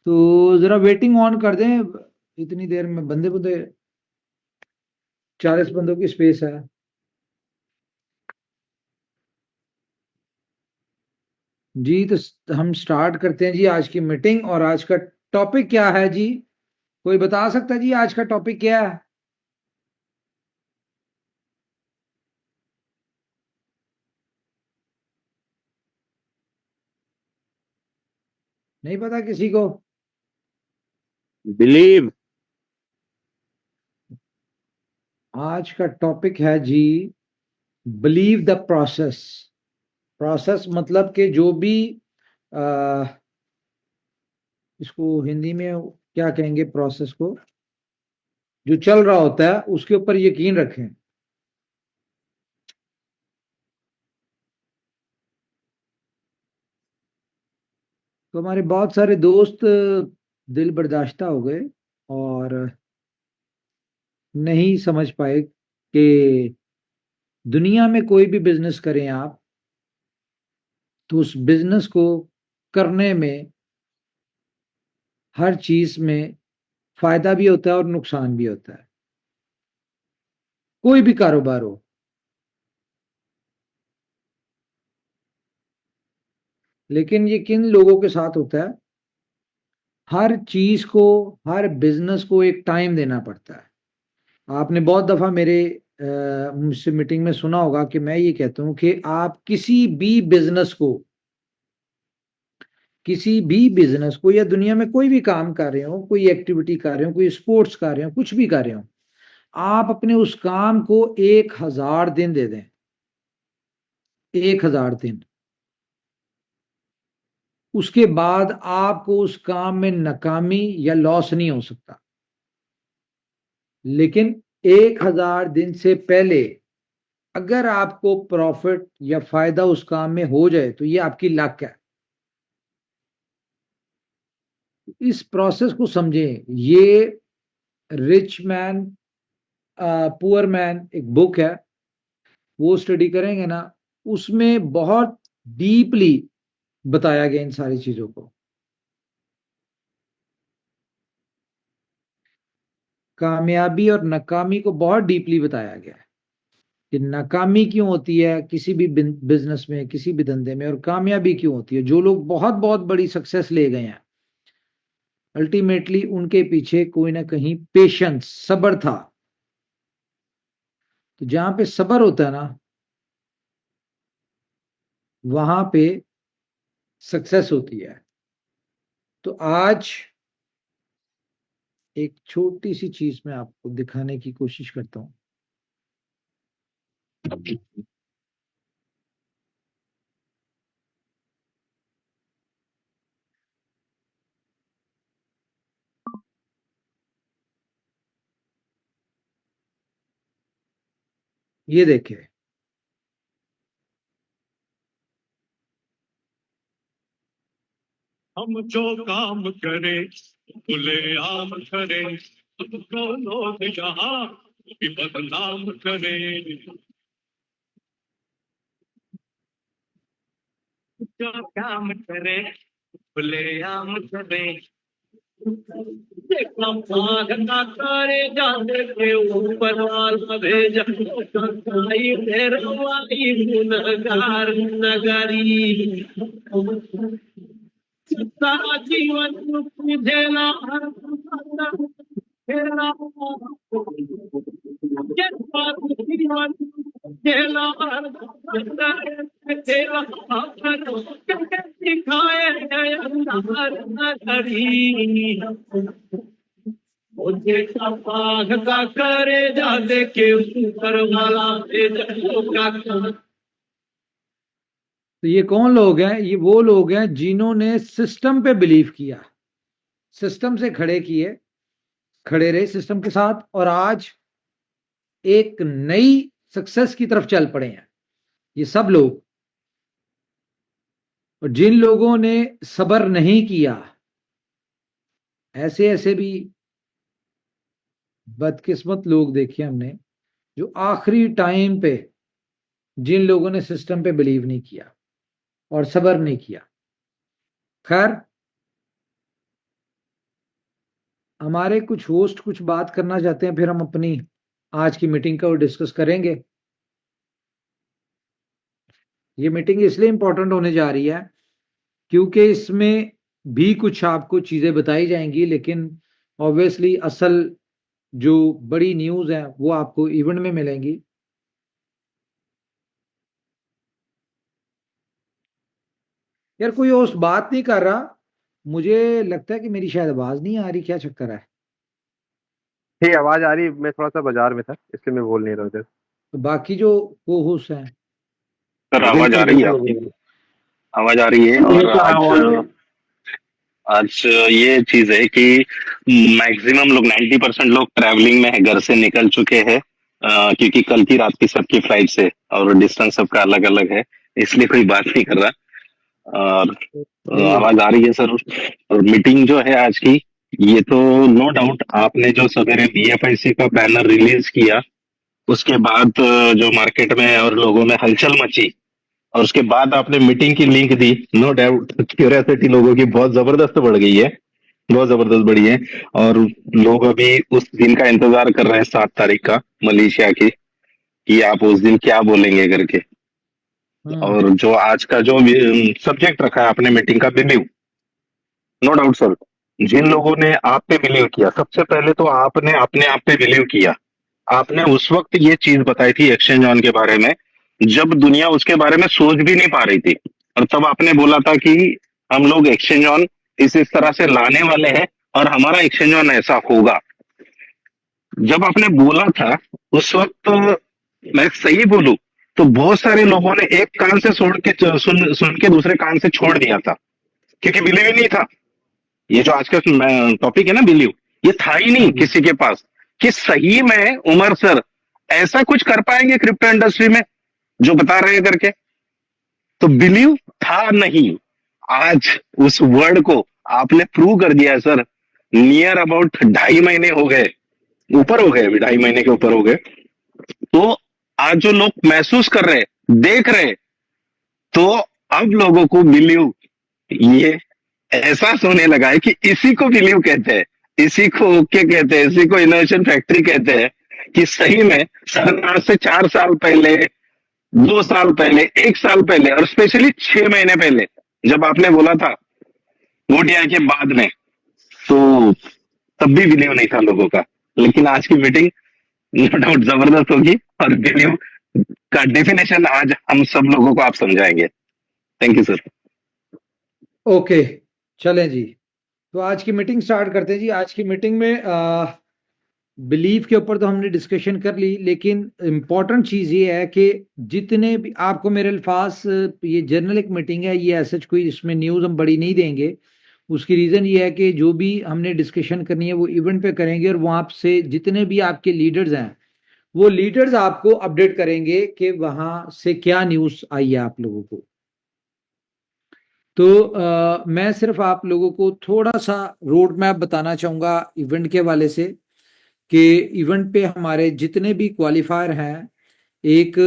तो जरा waiting on कर दें, इतनी देर में बंदे बंदे 40 बंदों की स्पेस है। जी तो हम स्टार्ट करते हैं जी आज की मीटिंग। और आज का टॉपिक क्या है जी? कोई बता सकता है जी आज का टॉपिक क्या है? नहीं पता किसी को? बिलीव। आज का टॉपिक है जी बिलीव द प्रोसेस। प्रोसेस मतलब कि जो भी आ, इसको हिंदी में क्या कहेंगे, प्रोसेस को जो चल रहा होता है उसके ऊपर यकीन रखें। तो हमारे बहुत सारे दोस्त दिल बर्दाश्ता हो गए और नहीं समझ पाए कि दुनिया में कोई भी बिजनेस करें आप, तो उस बिजनेस को करने में हर चीज में फायदा भी होता है और नुकसान भी होता है, कोई भी कारोबार हो। लेकिन ये किन लोगों के साथ होता है? हर चीज को, हर बिजनेस को एक टाइम देना पड़ता है। आपने बहुत दफा मेरे मुझसे मीटिंग में सुना होगा कि मैं ये कहता हूं कि आप किसी भी बिजनेस को या दुनिया में कोई भी काम कर रहे हो, कोई एक्टिविटी कर रहे हो, कोई स्पोर्ट्स कर रहे हो, कुछ भी कर रहे हो, आप अपने उस काम को 1000 दिन दे दें। 1000 दिन। उसके बाद आपको उस काम में नाकामी या लॉस नहीं हो सकता। लेकिन 1000 दिन से पहले अगर आपको प्रॉफिट या फायदा उस काम में हो जाए तो ये आपकी लक है। इस प्रोसेस को समझें। ये रिच मैन पुअर मैन एक बुक है, वो स्टडी करेंगे ना, उसमें बहुत डीपली बताया गया इन सारी चीजों को। कामयाबी और नाकामी को बहुत डीपली बताया गया है कि नाकामी क्यों होती है किसी भी बिजनेस में, किसी भी धंधे में, और कामयाबी क्यों होती है। जो लोग बहुत बहुत बड़ी सक्सेस ले गए हैं, अल्टीमेटली उनके पीछे कोई ना कहीं पेशेंस, सब्र था। तो जहां पे सब्र होता है ना, वहां पे सक्सेस होती है। तो आज एक छोटी सी चीज मैं आपको दिखाने की कोशिश करता हूं। ये देखिए। हम जो काम करें खुले आम करें, तो लोग यहाँ भी बदनाम करें। जो काम करें खुले आम करें, ना करे जाने के ऊपर वाला भेजा कसाई तेरवाई गुनहगार नगरी। सारा जीवन तुझेला तेरा जीवन तेरा तेरा सिखाए अंधार नगरी। मुझे पाग का करे जाने के ऊपर वाला भेजा। तो ये कौन लोग हैं? ये वो लोग हैं जिन्होंने सिस्टम पे बिलीव किया, सिस्टम से खड़े रहे सिस्टम के साथ, और आज एक नई सक्सेस की तरफ चल पड़े हैं ये सब लोग। और जिन लोगों ने सब्र नहीं किया, ऐसे ऐसे भी बदकिस्मत लोग देखे हमने, जो आखिरी टाइम पे, जिन लोगों ने सिस्टम पे बिलीव नहीं किया और सब्र नहीं किया। खैर, हमारे कुछ होस्ट कुछ बात करना चाहते हैं, फिर हम अपनी आज की मीटिंग को डिस्कस करेंगे। ये मीटिंग इसलिए इंपॉर्टेंट होने जा रही है क्योंकि इसमें भी कुछ आपको चीजें बताई जाएंगी, लेकिन ऑब्वियसली असल जो बड़ी न्यूज है वो आपको इवेंट में मिलेंगी। यार कोई होस्ट बात नहीं कर रहा, मुझे लगता है कि मेरी शायद आवाज नहीं आ रही, क्या चक्कर है? ठीक आवाज आ रही। मैं थोड़ा सा बाजार में था इसलिए मैं बोल नहीं रहा उधर। तो बाकी जो को होस्ट हैं। सर आवाज आ बिल्कुल रही है बिल्कुल आपकी? बिल्कुल। आवाज आ रही है। और आज आज ये चीज है कि मैक्सिमम लोग 90% लोग ट्रैवलिंग में है, घर से निकल चुके हैं। क्योंकि कल की रात की सबकी फ्लाइट से और डिस्टेंस सबका अलग अलग है, इसलिए कोई बात नहीं कर रहा। और आवाज आ रही है सर। और मीटिंग जो है आज की, ये तो नो डाउट आपने जो सवेरे बीएफआईसी का बैनर रिलीज किया, उसके बाद जो मार्केट में और लोगों में हलचल मची, और उसके बाद आपने मीटिंग की लिंक दी, नो डाउट क्यूरियोसिटी लोगों की बहुत जबरदस्त बढ़ गई है, बहुत जबरदस्त बढ़ी है। और लोग अभी उस दिन का इंतजार कर रहे हैं, 7 तारीख का, मलेशिया की, कि आप उस दिन क्या बोलेंगे करके। और जो आज का जो सब्जेक्ट रखा है आपने मीटिंग का, बिलीव, नो डाउट सर, जिन लोगों ने आप पे बिलीव किया, सबसे पहले तो आपने अपने आप पे बिलीव किया। आपने उस वक्त ये चीज बताई थी एक्सचेंज ऑन के बारे में, जब दुनिया उसके बारे में सोच भी नहीं पा रही थी। और तब आपने बोला था कि हम लोग एक्सचेंज ऑन इस तरह से लाने वाले हैं, और हमारा एक्सचेंज ऑन ऐसा होगा। जब आपने बोला था उस वक्त, तो मैं सही बोलूं तो बहुत सारे लोगों ने एक कान से सुन सुन के दूसरे कान से छोड़ दिया था, क्योंकि बिलीव ही नहीं था। ये जो आज का टॉपिक है ना, बिलीव, ये था ही नहीं किसी के पास कि सही में उमर सर ऐसा कुछ कर पाएंगे क्रिप्टो इंडस्ट्री में जो बता रहे हैं करके। तो बिलीव था नहीं। आज उस वर्ड को आपने प्रूव कर दिया है सर। नियर अबाउट 2.5 महीने हो गए, ऊपर हो गए, अभी 2.5 महीने के ऊपर हो गए। तो आज जो लोग महसूस कर रहे हैं, देख रहे हैं, तो अब लोगों को बिलीव, ये एहसास होने लगा है कि इसी को बिलीव कहते हैं, इसी को ओके कहते हैं, इसी को इनोवेशन फैक्ट्री कहते हैं। कि सही में सर, आज से 4 साल पहले, 2 साल पहले, 1 साल पहले, और स्पेशली 6 महीने पहले जब आपने बोला था ओडीआई के बाद में, तो तब भी बिलीव नहीं था लोगों का। लेकिन आज की मीटिंग नो डाउट जबरदस्त होगी, और बिलीव का डेफिनेशन आज हम सब लोगों को आप समझाएंगे। Thank you sir. ओके, चलें जी। तो आज की मीटिंग स्टार्ट करते हैं जी। आज की मीटिंग में बिलीफ के ऊपर तो हमने डिस्कशन कर ली, लेकिन इम्पॉर्टेंट चीज़ ये है कि जितने भी आपको मेरे अल्फाज, ये जर्नल एक मीटिंग है, ये ऐसा कोई इसमें न्यूज़ हम बड़ी नहीं देंगे। उसकी रीज़न ये है कि जो भी हमने डिस्कशन करनी है वो इवेंट पे करेंगे, और वहाँ से जितने भी आपके लीडर्स हैं वो लीडर्स आपको अपडेट करेंगे कि वहाँ से क्या न्यूज़ आई है आप लोगों को। तो मैं सिर्फ आप लोगों को थोड़ा सा रोड मैप बताना चाहूँगा इवेंट के हवाले से, कि इवेंट पे हमारे जितने भी क्वालिफायर हैं, एक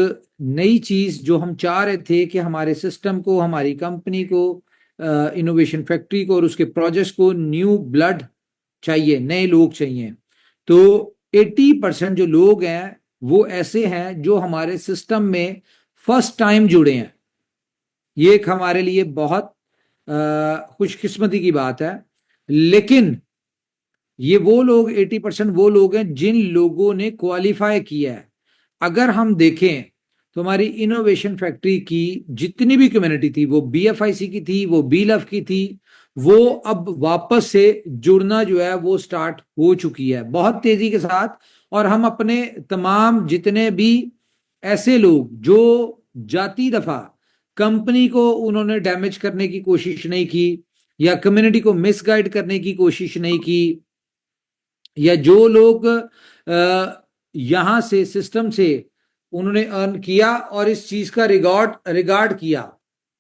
नई चीज जो हम चाह रहे थे कि हमारे सिस्टम को, हमारी कंपनी को, इनोवेशन फैक्ट्री को और उसके प्रोजेक्ट्स को न्यू ब्लड चाहिए, नए लोग चाहिए। तो 80% जो लोग हैं वो ऐसे हैं जो हमारे सिस्टम में फर्स्ट टाइम जुड़े हैं। ये एक हमारे लिए बहुत खुशकिस्मती की बात है। लेकिन ये वो लोग 80% वो लोग हैं जिन लोगों ने क्वालिफाई किया है। अगर हम देखें तो हमारी इनोवेशन फैक्ट्री की जितनी भी कम्युनिटी थी, वो बीएफआईसी की थी, वो बीलफ की थी, वो अब वापस से जुड़ना जो है वो स्टार्ट हो चुकी है बहुत तेजी के साथ। और हम अपने तमाम जितने भी ऐसे लोग जो जाती दफा कंपनी को उन्होंने डैमेज करने की कोशिश नहीं की, या कम्युनिटी को मिसगाइड करने की कोशिश नहीं की, या जो लोग यहां से सिस्टम से उन्होंने अर्न किया और इस चीज का रिगार्ड रिगार्ड किया।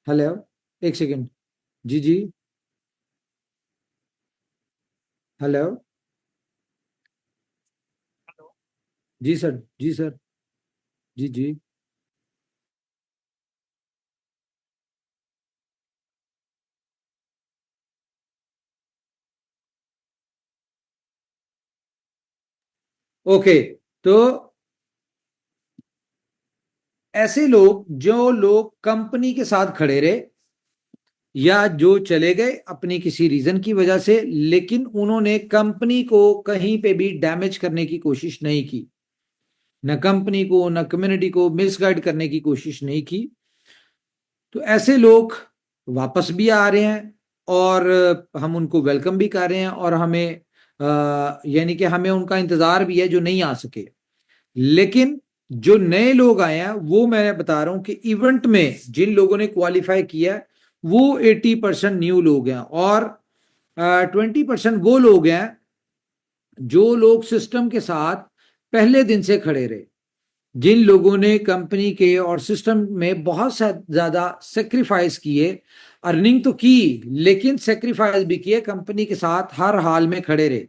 हेलो, एक सेकेंड। जी जी, हेलो। जी सर, जी सर, जी जी। ओके, तो ऐसे लोग, जो लोग कंपनी के साथ खड़े रहे या जो चले गए अपनी किसी रीजन की वजह से, लेकिन उन्होंने कंपनी को कहीं पे भी डैमेज करने की कोशिश नहीं की, न कंपनी को न कम्युनिटी को मिसगाइड करने की कोशिश नहीं की, तो ऐसे लोग वापस भी आ रहे हैं और हम उनको वेलकम भी कर रहे हैं, और हमें यानी कि हमें उनका इंतजार भी है जो नहीं आ सके। लेकिन जो नए लोग आए हैं, वो मैं बता रहा हूं कि इवेंट में जिन लोगों ने क्वालिफाई किया है वो 80% न्यू लोग हैं, और 20% वो लोग हैं जो लोग सिस्टम के साथ पहले दिन से खड़े रहे, जिन लोगों ने कंपनी के और सिस्टम में बहुत ज्यादा सेक्रीफाइस किए, अर्निंग तो की लेकिन सेक्रीफाइस भी किए, कंपनी के साथ हर हाल में खड़े रहे।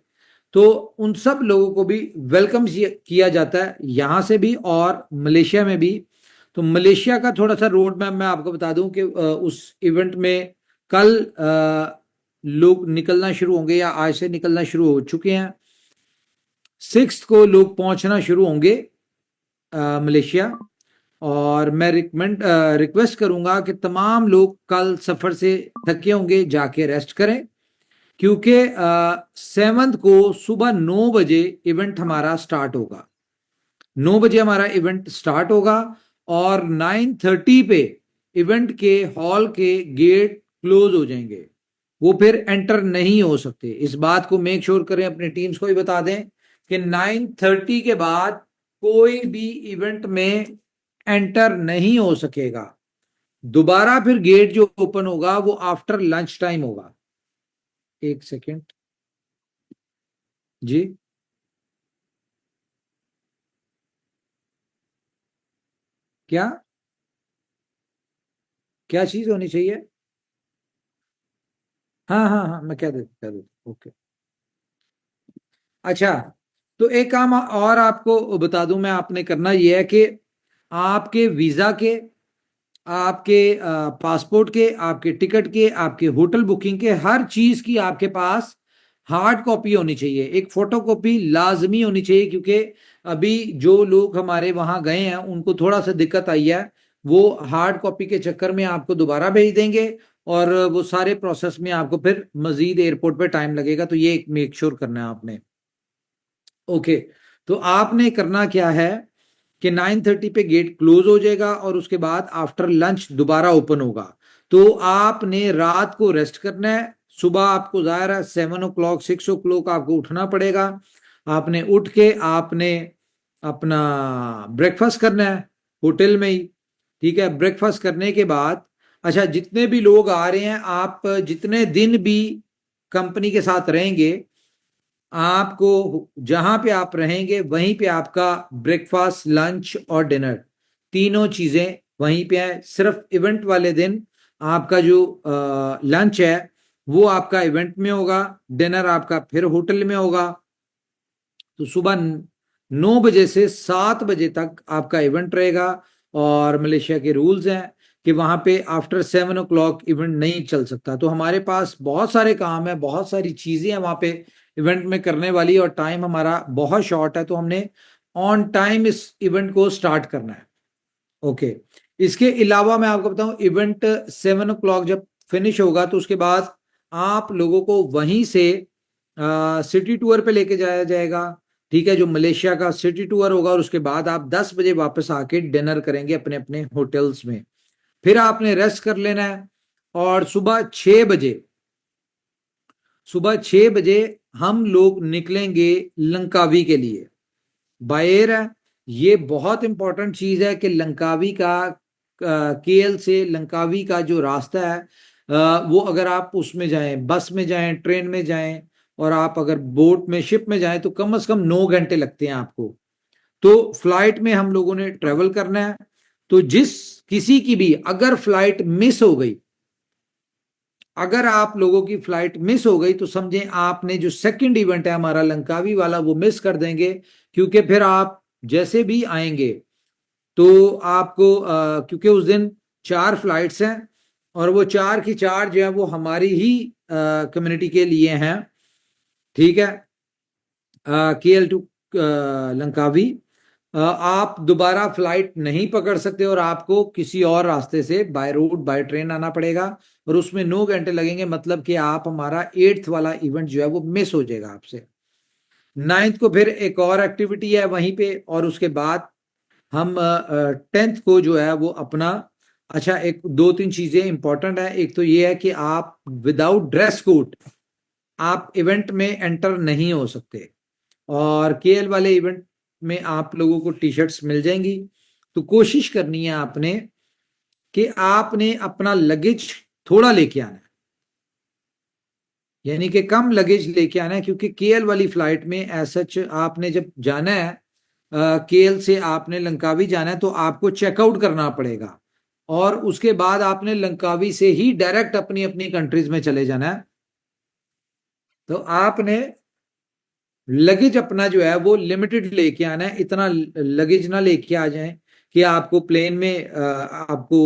तो उन सब लोगों को भी वेलकम किया जाता है, यहां से भी और मलेशिया में भी। तो मलेशिया का थोड़ा सा रोड मैप मैं आपको बता दूं कि उस इवेंट में कल लोग निकलना शुरू होंगे या आज से निकलना शुरू हो चुके हैं। 6 को लोग पहुंचना शुरू होंगे मलेशिया, और मैं रिक्वेस्ट करूंगा कि तमाम लोग कल सफर से थके होंगे जाके रेस्ट करें, क्योंकि 7 को सुबह 9 बजे इवेंट हमारा स्टार्ट होगा। 9 बजे हमारा इवेंट स्टार्ट होगा और 9:30 पे इवेंट के हॉल के गेट क्लोज हो जाएंगे, वो फिर एंटर नहीं हो सकते। इस बात को मेक श्योर करें, अपने टीम्स को भी बता दें कि 9:30 के बाद कोई भी इवेंट में एंटर नहीं हो सकेगा। दोबारा फिर गेट जो ओपन होगा वो आफ्टर लंच टाइम होगा। एक सेकेंड जी, क्या क्या चीज होनी चाहिए? हाँ हाँ हाँ, मैं कह देता ओके। अच्छा, तो एक काम और आपको बता दूं मैं, आपने करना यह है कि आपके वीजा के, आपके पासपोर्ट के, आपके टिकट के, आपके होटल बुकिंग के, हर चीज की आपके पास हार्ड कॉपी होनी चाहिए। एक फोटो कॉपी लाजमी होनी चाहिए, क्योंकि अभी जो लोग हमारे वहां गए हैं उनको थोड़ा सा दिक्कत आई है, वो हार्ड कॉपी के चक्कर में आपको दोबारा भेज देंगे और वो सारे प्रोसेस में आपको फिर मजीद एयरपोर्ट पे टाइम लगेगा। तो ये एक मेक श्योर करना है आपने। ओके, तो आपने करना क्या है कि 9:30 पे गेट क्लोज हो जाएगा और उसके बाद आफ्टर लंच दोबारा ओपन होगा। तो आपने रात को रेस्ट करना है, सुबह आपको जाहिर है 7 o'clock 6 o'clock आपको उठना पड़ेगा। आपने उठ के आपने अपना ब्रेकफास्ट करना है होटल में ही, ठीक है। ब्रेकफास्ट करने के बाद, अच्छा, जितने भी लोग आ रहे हैं, आप जितने दिन भी कंपनी के साथ रहेंगे, आपको जहां पे आप रहेंगे वहीं पे आपका ब्रेकफास्ट, लंच और डिनर तीनों चीजें वहीं पे है। सिर्फ इवेंट वाले दिन आपका जो लंच है वो आपका इवेंट में होगा, डिनर आपका फिर होटल में होगा। तो सुबह 9 बजे से 7 बजे तक आपका इवेंट रहेगा, और मलेशिया के रूल्स हैं कि वहां पे आफ्टर 7 o'clock इवेंट नहीं चल सकता। तो हमारे पास बहुत सारे काम है, बहुत सारी चीजें हैं वहां पे इवेंट में करने वाली, और टाइम हमारा बहुत शॉर्ट है, तो हमने ऑन टाइम इस इवेंट को स्टार्ट करना है। ओके, इसके अलावा मैं आपको बताऊं, इवेंट 7 o'clock जब फिनिश होगा तो उसके बाद आप लोगों को वहीं से सिटी टूर पे लेके जाया जाएगा, ठीक है, जो मलेशिया का सिटी टूर होगा। और उसके बाद आप 10 बजे वापस आके डिनर करेंगे अपने अपने होटल्स में। फिर आपने रेस्ट कर लेना है, और सुबह 6 बजे हम लोग निकलेंगे लंकावी के लिए। बाय है, ये बहुत इंपॉर्टेंट चीज है कि लंकावी का, केएल से लंकावी का जो रास्ता है, वो अगर आप उसमें जाएं, बस में जाएं, ट्रेन में जाएं, और आप अगर बोट में, शिप में जाएं, तो कम से कम 9 घंटे लगते हैं आपको। तो फ्लाइट में हम लोगों ने ट्रेवल करना है। तो जिस किसी की भी अगर फ्लाइट मिस हो गई, अगर आप लोगों की फ्लाइट मिस हो गई, तो समझें आपने जो सेकंड इवेंट है हमारा लंकावी वाला वो मिस कर देंगे, क्योंकि फिर आप जैसे भी आएंगे तो आपको क्योंकि उस दिन 4 फ्लाइट्स हैं, और वो 4 की 4 जो है वो हमारी ही कम्युनिटी के लिए हैं, ठीक है, KL टू लंकावी, आप दोबारा फ्लाइट नहीं पकड़ सकते और आपको किसी और रास्ते से बाय रोड बाय ट्रेन आना पड़ेगा और उसमें 9 घंटे लगेंगे, मतलब कि आप हमारा 8th वाला इवेंट जो है वो मिस हो जाएगा आपसे। 9th को फिर एक और एक्टिविटी है वहीं पे, और उसके बाद हम 10th को जो है वो अपना, अच्छा एक 2-3 चीजें इंपॉर्टेंट है। एक तो ये है कि आप विदाउट ड्रेस कोड आप इवेंट में एंटर नहीं हो सकते, और केएल वाले इवेंट में आप लोगों को टी शर्ट्स मिल जाएंगी। तो कोशिश करनी है आपने कि आपने अपना लगेज थोड़ा लेके आना है, यानी कि कम लगेज लेके आना है, क्योंकि केएल वाली फ्लाइट में सच आपने जब जाना है केएल से आपने लंकावी जाना है तो आपको चेकआउट करना पड़ेगा, और उसके बाद आपने लंकावी से ही डायरेक्ट अपनी अपनी कंट्रीज में चले जाना है। तो आपने लगेज अपना जो है वो लिमिटेड लेके आना है, इतना लगेज ना लेके आ जाए कि आपको प्लेन में आपको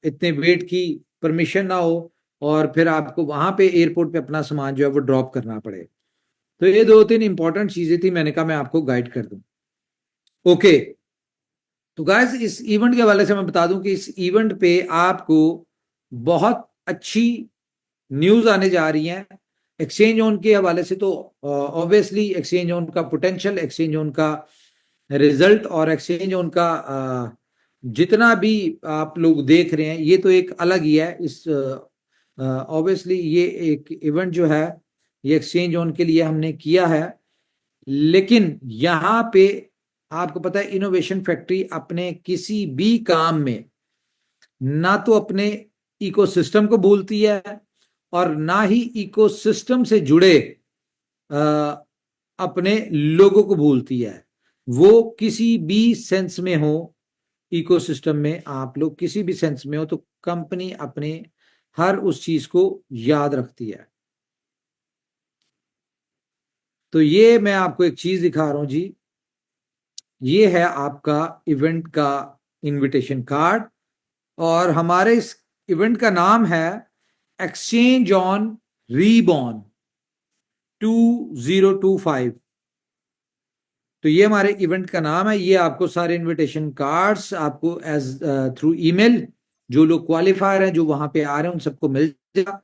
इतने वेट की परमिशन ना हो और फिर आपको वहां पे एयरपोर्ट पे अपना सामान जो है वो ड्रॉप करना पड़े। तो ये 2-3 इंपॉर्टेंट चीजें थी, मैंने कहा मैं आपको गाइड कर दूं। ओके, तो गाइस इस इवेंट के हवाले से मैं बता दूं कि इस इवेंट पे आपको बहुत अच्छी न्यूज आने जा रही है। एक्सचेंज जोन के हवाले से तो ऑब्वियसली एक्सचेंज जोन का पोटेंशियल, एक्सचेंज जोन का रिजल्ट और एक्सचेंज जोन का जितना भी आप लोग देख रहे हैं ये तो एक अलग ही है। इस ऑब्वियसली ये एक इवेंट जो है ये एक्सचेंज जोन के लिए हमने किया है, लेकिन यहाँ पे आपको पता है इनोवेशन फैक्ट्री अपने किसी भी काम में ना तो अपने इकोसिस्टम को भूलती है और ना ही इकोसिस्टम से जुड़े अपने लोगों को भूलती है। वो किसी भी सेंस में हो, इकोसिस्टम में आप लोग किसी भी सेंस में हो, तो कंपनी अपने हर उस चीज को याद रखती है। तो ये मैं आपको एक चीज दिखा रहा हूं जी, ये है आपका इवेंट का इनविटेशन कार्ड, और हमारे इस इवेंट का नाम है एक्सचेंज ऑन रीबॉर्न 2025। तो ये हमारे इवेंट का नाम है। ये आपको सारे इनविटेशन कार्ड्स आपको एज थ्रू ईमेल, जो लोग क्वालिफायर हैं जो वहां पे आ रहे हैं उन सबको मिल जाएगा।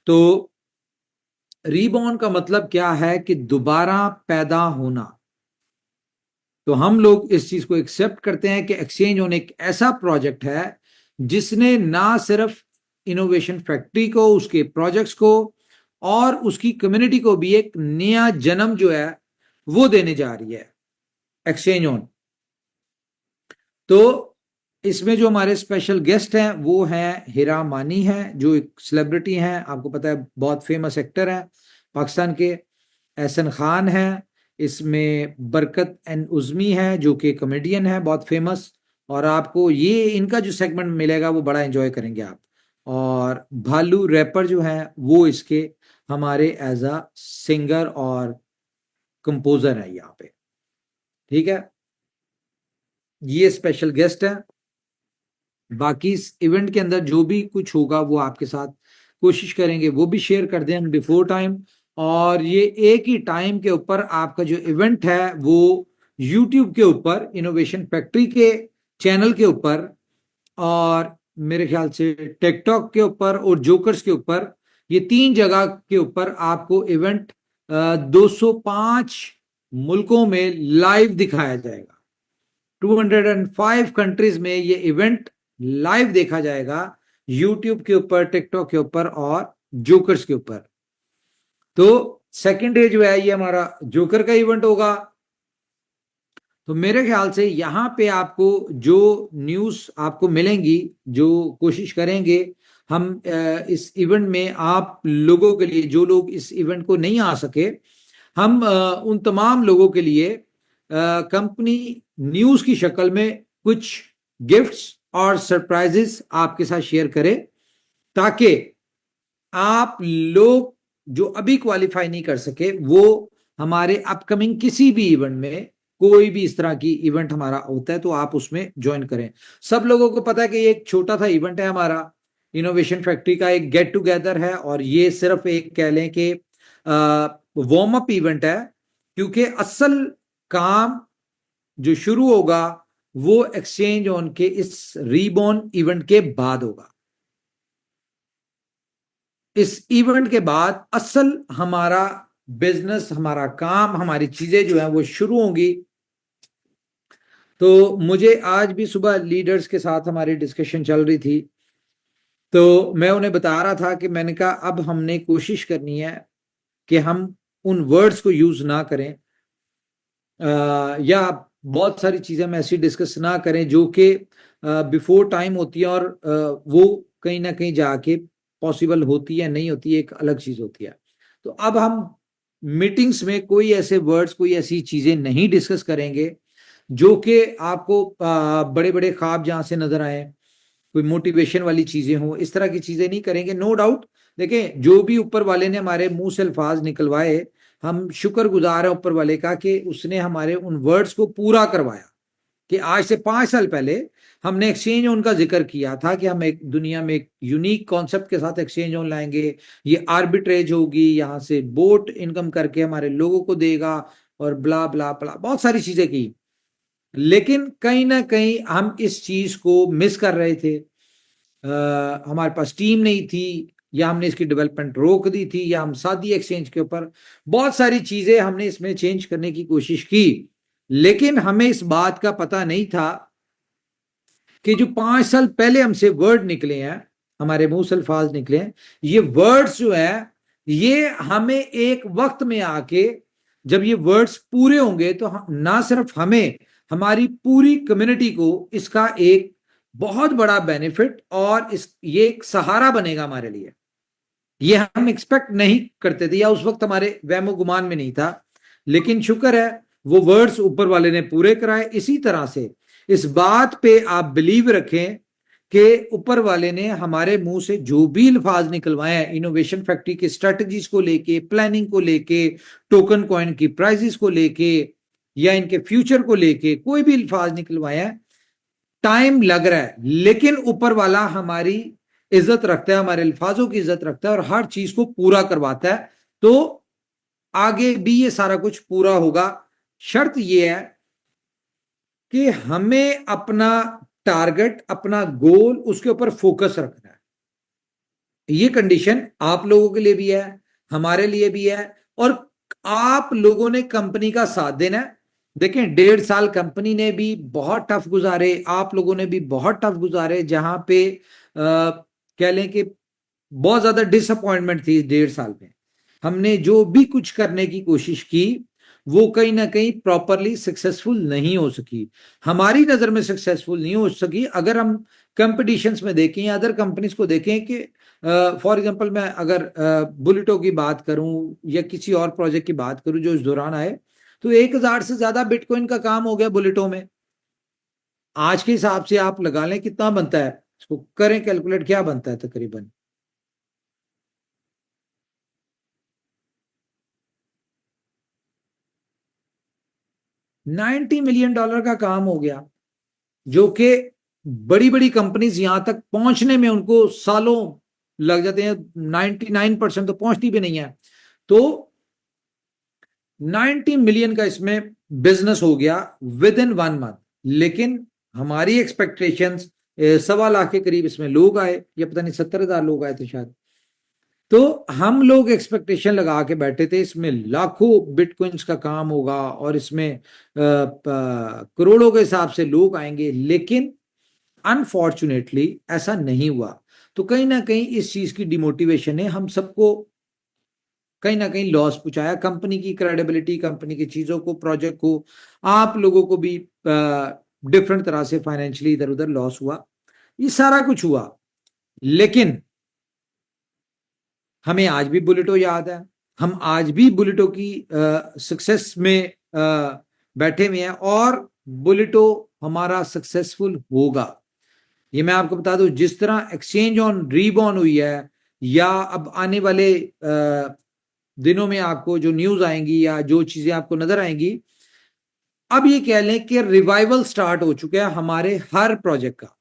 तो रीबॉर्न का मतलब क्या है कि दोबारा पैदा होना। तो हम लोग इस चीज को एक्सेप्ट करते हैं कि एक्सचेंज ऑन एक ऐसा प्रोजेक्ट है जिसने ना सिर्फ इनोवेशन फैक्ट्री को, उसके प्रोजेक्ट्स को और उसकी कम्युनिटी को भी एक नया जन्म जो है वो देने जा रही है एक्सचेंज ऑन। तो इसमें जो हमारे स्पेशल गेस्ट हैं वो हैं हीरा मानी हैं, जो एक सेलिब्रिटी हैं, आपको पता है बहुत फेमस एक्टर हैं पाकिस्तान के। एहसन खान हैं, इसमें बरकत एन उज़मी है जो कि कॉमेडियन है बहुत फेमस, और आपको ये इनका जो सेगमेंट मिलेगा वो बड़ा एंजॉय करेंगे आप। और भालू रैपर जो है वो इसके हमारे एज अ सिंगर और कंपोजर है यहाँ पे, ठीक है। ये स्पेशल गेस्ट है। बाकी इस इवेंट के अंदर जो भी कुछ होगा वो आपके साथ कोशिश करेंगे वो भी शेयर कर दें हम बिफोर टाइम। और ये एक ही टाइम के ऊपर आपका जो इवेंट है वो यूट्यूब के ऊपर, इनोवेशन फैक्ट्री के चैनल के ऊपर, और मेरे ख्याल से टिकटॉक के ऊपर और जोकर्स के ऊपर, ये 3 जगह के ऊपर आपको इवेंट 205 मुल्कों में लाइव दिखाया जाएगा। 205 कंट्रीज में ये इवेंट लाइव देखा जाएगा, यूट्यूब के ऊपर, टिकटॉक के ऊपर और जोकर्स के ऊपर। तो सेकंड डे जो है ये हमारा जोकर का इवेंट होगा। तो मेरे ख्याल से यहाँ पे आपको जो न्यूज आपको मिलेंगी, जो कोशिश करेंगे हम इस इवेंट में आप लोगों के लिए, जो लोग इस इवेंट को नहीं आ सके, हम उन तमाम लोगों के लिए कंपनी न्यूज की शक्ल में कुछ गिफ्ट्स और सरप्राइजेस आपके साथ शेयर करें, ताकि आप लोग जो अभी क्वालिफाई नहीं कर सके वो हमारे अपकमिंग किसी भी इवेंट में, कोई भी इस तरह की इवेंट हमारा होता है तो आप उसमें ज्वाइन करें। सब लोगों को पता है कि ये एक छोटा सा इवेंट है हमारा, इनोवेशन फैक्ट्री का एक गेट टुगेदर है, और ये सिर्फ एक कह लें कि वार्म अप इवेंट है, क्योंकि असल काम जो शुरू होगा वो एक्सचेंज ऑन के इस रीबॉर्न इवेंट के बाद होगा। इस इवेंट के बाद असल हमारा बिजनेस, हमारा काम, हमारी चीजें जो है वो शुरू होंगी। तो मुझे आज भी सुबह लीडर्स के साथ हमारी डिस्कशन चल रही थी, तो मैं उन्हें बता रहा था कि मैंने कहा अब हमने कोशिश करनी है कि हम उन वर्ड्स को यूज ना करें, या बहुत सारी चीजें हम ऐसी डिस्कस ना करें जो कि बिफोर टाइम होती है और वो कहीं ना कहीं जाके पॉसिबल होती है नहीं होती है, एक अलग चीज होती है। तो अब हम मीटिंग्स में कोई ऐसे वर्ड्स, कोई ऐसी चीजें नहीं डिस्कस करेंगे जो कि आपको बड़े बड़े ख्वाब जहां से नजर आए, कोई मोटिवेशन वाली चीजें हो, इस तरह की चीजें नहीं करेंगे। नो डाउट, देखें जो भी ऊपर वाले ने हमारे मुंह से अल्फाज निकलवाए, हम शुक्रगुजार हैं ऊपर वाले का कि उसने हमारे उन वर्ड्स को पूरा करवाया। कि आज से 5 साल पहले हमने एक्सचेंज ऑन का जिक्र किया था कि हम एक दुनिया में एक यूनिक कॉन्सेप्ट के साथ एक्सचेंज ऑन लाएंगे, ये आर्बिट्रेज होगी, यहां से बोट इनकम करके हमारे लोगों को देगा और ब्ला ब्ला ब्ला, बहुत सारी चीजें की। लेकिन कहीं ना कहीं हम इस चीज को मिस कर रहे थे। हमारे पास टीम नहीं थी, या हमने इसकी डेवलपमेंट रोक दी थी, या हम सादी एक्सचेंज के ऊपर बहुत सारी चीजें हमने इसमें चेंज करने की कोशिश की। लेकिन हमें इस बात का पता नहीं था कि जो 5 साल पहले हमसे वर्ड निकले हैं, हमारे मुंह से अल्फाज निकले हैं, ये वर्ड्स जो है ये हमें एक वक्त में आके जब ये वर्ड्स पूरे होंगे तो ना सिर्फ हमें, हमारी पूरी कम्युनिटी को इसका एक बहुत बड़ा बेनिफिट और ये एक सहारा बनेगा हमारे लिए। ये हम एक्सपेक्ट नहीं करते थे, या उस वक्त हमारे वहमो गुमान में नहीं था। लेकिन शुक्र है वो वर्ड्स ऊपर वाले ने पूरे कराए। इसी तरह से इस बात पे आप बिलीव रखें कि ऊपर वाले ने हमारे मुंह से जो भी अल्फाज निकलवाए हैं, इनोवेशन फैक्ट्री के स्ट्रेटजीज को लेके, प्लानिंग को लेके, टोकन कॉइन की प्राइजेस को लेके, या इनके फ्यूचर को लेके कोई भी अल्फाज निकलवाए हैं, टाइम लग रहा है, लेकिन ऊपर वाला हमारी इज्जत रखता है, हमारे अल्फाजों की इज्जत रखता है और हर चीज को पूरा करवाता है। तो आगे भी ये सारा कुछ पूरा होगा। शर्त ये है कि हमें अपना टारगेट, अपना गोल, उसके ऊपर फोकस रखना है। ये कंडीशन आप लोगों के लिए भी है, हमारे लिए भी है, और आप लोगों ने कंपनी का साथ देना है। देखें 1.5 साल कंपनी ने भी बहुत टफ गुजारे, आप लोगों ने भी बहुत टफ गुजारे, जहां पे कह लें कि बहुत ज्यादा डिसअपॉइंटमेंट थी। 1.5 साल में हमने जो भी कुछ करने की कोशिश की वो कहीं ना कहीं प्रॉपरली सक्सेसफुल नहीं हो सकी, हमारी नजर में सक्सेसफुल नहीं हो सकी। अगर हम कंपटीशंस में देखें या अदर कंपनीज को देखें कि फॉर एग्जांपल मैं अगर बुलेटो की बात करूं या किसी और प्रोजेक्ट की बात करूं जो इस दौरान आए, तो 1000 से ज्यादा बिटकॉइन का काम हो गया बुलेटो में। आज के हिसाब से आप लगा लें कितना बनता है, इसको करें कैलकुलेट, क्या बनता है तकरीबन। $90 मिलियन का काम हो गया, जो कि बड़ी बड़ी कंपनीज यहां तक पहुंचने में उनको सालों लग जाते हैं, 99% तो पहुंचती भी नहीं है। तो 90 मिलियन का इसमें बिजनेस हो गया विद इन 1 मंथ। लेकिन हमारी एक्सपेक्टेशंस 1.25 लाख के करीब इसमें लोग आए, या पता नहीं 70,000 लोग आए थे शायद। तो हम लोग एक्सपेक्टेशन लगा के बैठे थे इसमें लाखों बिटकॉइंस का काम होगा और इसमें करोड़ों के हिसाब से लोग आएंगे, लेकिन अनफॉर्चुनेटली ऐसा नहीं हुआ। तो कहीं ना कहीं इस चीज की डिमोटिवेशन ने हम सबको कहीं ना कहीं लॉस पहुंचाया, कंपनी की क्रेडिबिलिटी, कंपनी की चीजों को, प्रोजेक्ट को, आप लोगों को भी डिफरेंट तरह से फाइनेंशियली इधर उधर लॉस हुआ। ये सारा कुछ हुआ, लेकिन हमें आज भी बुलेटो याद है, हम आज भी बुलेटो की सक्सेस में बैठे हुए हैं और बुलेटो हमारा सक्सेसफुल होगा। ये मैं आपको बता दूं, जिस तरह एक्सचेंज ऑन रीबॉर्न हुई है, या अब आने वाले दिनों में आपको जो न्यूज आएंगी या जो चीजें आपको नजर आएंगी, अब ये कह लें कि रिवाइवल स्टार्ट हो चुका है हमारे हर प्रोजेक्ट का।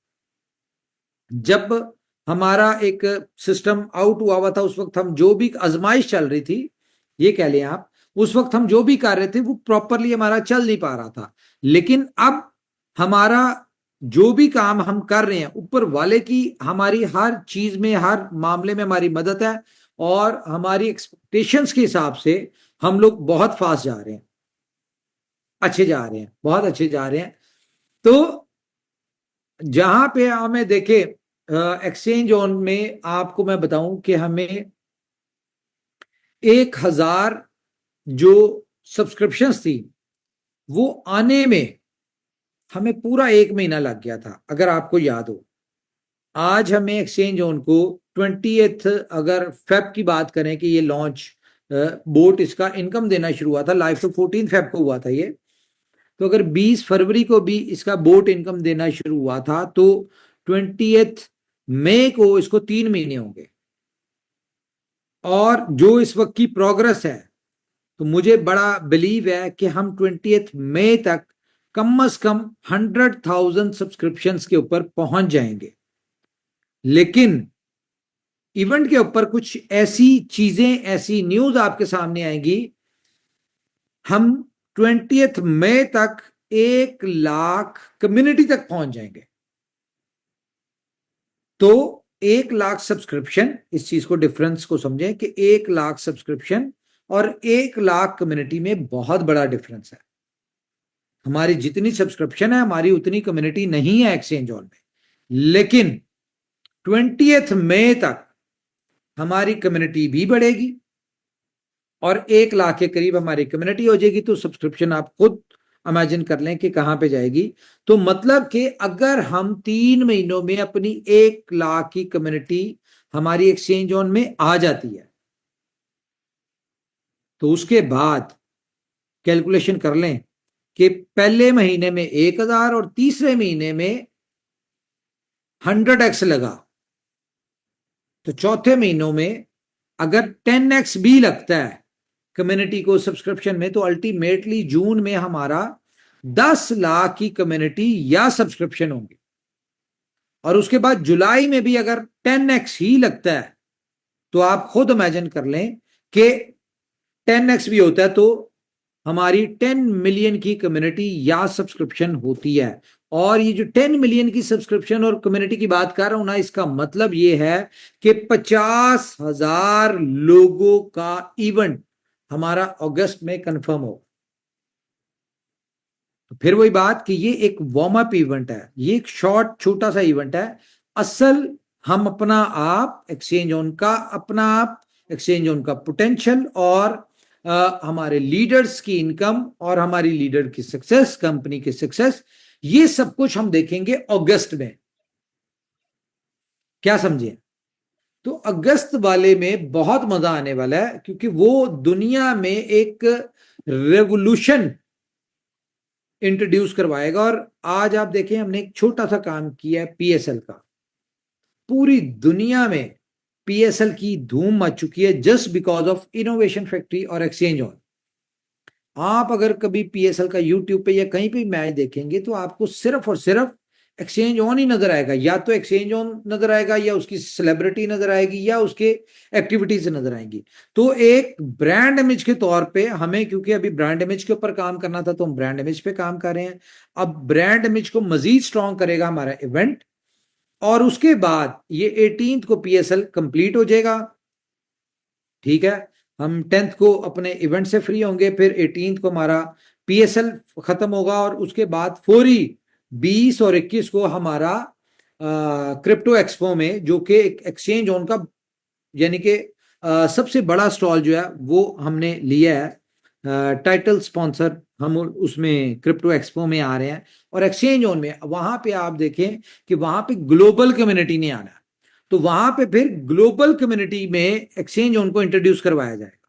जब हमारा एक सिस्टम आउट हुआ था, उस वक्त हम जो भी आजमाइश चल रही थी, ये कह लें आप, उस वक्त हम जो भी कर रहे थे वो प्रॉपरली हमारा चल नहीं पा रहा था, लेकिन अब हमारा जो भी काम हम कर रहे हैं ऊपर वाले की हमारी हर चीज में, हर मामले में हमारी मदद है, और हमारी एक्सपेक्टेशंस के हिसाब से हम लोग बहुत फास्ट जा रहे हैं, अच्छे जा रहे हैं, बहुत अच्छे जा रहे हैं। तो जहां पे हमें देखे एक्सचेंज ऑन में, आपको मैं बताऊं कि हमें 1000 जो सब्सक्रिप्शंस थी वो आने में हमें पूरा 1 महीना लग गया था, अगर आपको याद हो। आज हमें एक्सचेंज ऑन को 20th, अगर फेब की बात करें कि ये लॉन्च बोट इसका इनकम देना शुरू हुआ था, लाइव तो 14 फेब को हुआ था ये, तो अगर 20 फरवरी को भी इसका बोट इनकम देना शुरू हुआ था तो 20th मई को इसको 3 महीने होंगे। और जो इस वक्त की प्रोग्रेस है, तो मुझे बड़ा बिलीव है कि हम 20th मई तक कम से कम 100,000 सब्सक्रिप्शंस के ऊपर पहुंच जाएंगे। लेकिन इवेंट के ऊपर कुछ ऐसी चीजें, ऐसी न्यूज आपके सामने आएंगी, हम 20th मई तक 1 लाख कम्युनिटी तक पहुंच जाएंगे। तो 1 लाख सब्सक्रिप्शन, इस चीज को, डिफरेंस को समझें कि 1 लाख सब्सक्रिप्शन और 1 लाख कम्युनिटी में बहुत बड़ा डिफरेंस है। हमारी जितनी सब्सक्रिप्शन है हमारी उतनी कम्युनिटी नहीं है एक्सचेंज ऑन में, लेकिन 20th मई तक हमारी कम्युनिटी भी बढ़ेगी और 1 लाख के करीब हमारी कम्युनिटी हो जाएगी। तो सब्सक्रिप्शन आप खुद इमेजिन कर लें कि कहां पे जाएगी। तो मतलब कि अगर हम 3 महीनों में अपनी 1 लाख की कम्युनिटी हमारी एक्सचेंज ऑन में आ जाती है, तो उसके बाद कैलकुलेशन कर लें कि पहले महीने में 1000 और तीसरे महीने में 100x लगा, तो चौथे महीनों में अगर 10x भी लगता है कम्युनिटी को सब्सक्रिप्शन में, तो अल्टीमेटली जून में हमारा 10 लाख की कम्युनिटी या सब्सक्रिप्शन होंगे। और उसके बाद जुलाई में भी अगर 10x ही लगता है, तो आप खुद इमेजिन कर लें कि 10x भी होता है तो हमारी 10 मिलियन की कम्युनिटी या सब्सक्रिप्शन होती है। और ये जो 10 मिलियन की सब्सक्रिप्शन और कम्युनिटी की बात कर रहा हूं ना, इसका मतलब ये है कि 50,000 लोगों का इवेंट हमारा अगस्त में कंफर्म हो। तो फिर वही बात कि ये एक वार्म अप इवेंट है, ये एक शॉर्ट छोटा सा इवेंट है। असल हम अपना आप एक्सचेंज ऑन का, अपना आप एक्सचेंज ऑन का पोटेंशियल और हमारे लीडर्स की इनकम और हमारी लीडर की सक्सेस, कंपनी की सक्सेस, ये सब कुछ हम देखेंगे अगस्त में। क्या समझे? तो अगस्त वाले में बहुत मजा आने वाला है, क्योंकि वो दुनिया में एक रेवोल्यूशन इंट्रोड्यूस करवाएगा। और आज आप देखें, हमने एक छोटा सा काम किया है पीएसएल का। पूरी दुनिया में पीएसएल की धूम मच चुकी है just because of innovation factory और एक्सचेंज ऑन। आप अगर कभी पीएसएल का यूट्यूब पे या कहीं पे मैच देखेंगे तो आपको सिर्फ और सिर्फ एक्सचेंज ऑन ही नजर आएगा। या तो एक्सचेंज ऑन नजर आएगा, या उसकी सेलिब्रिटी नजर आएगी, या उसके एक्टिविटीज नजर आएंगी। तो एक ब्रांड इमेज के तौर पे हमें, क्योंकि अभी ब्रांड इमेज के ऊपर काम करना था, तो हम ब्रांड इमेज पे काम कर रहे हैं। अब ब्रांड इमेज को मजीद स्ट्रॉन्ग करेगा हमारा इवेंट, और उसके बाद ये 18th को पीएसएल कंप्लीट हो जाएगा। ठीक है, हम 10th को अपने इवेंट से फ्री होंगे, फिर 18th को हमारा पीएसएल खत्म होगा, और उसके बाद फौरी 20 और 21 को हमारा क्रिप्टो एक्सपो में, जो कि एक एक्सचेंज ऑन का यानी कि सबसे बड़ा स्टॉल जो है वो हमने लिया है, टाइटल स्पॉन्सर हम उसमें क्रिप्टो एक्सपो में आ रहे हैं। और एक्सचेंज ऑन में वहां पे आप देखें कि वहां पे ग्लोबल कम्युनिटी ने आना है, तो वहां पे फिर ग्लोबल कम्युनिटी में एक्सचेंज ऑन को इंट्रोड्यूस करवाया जाएगा।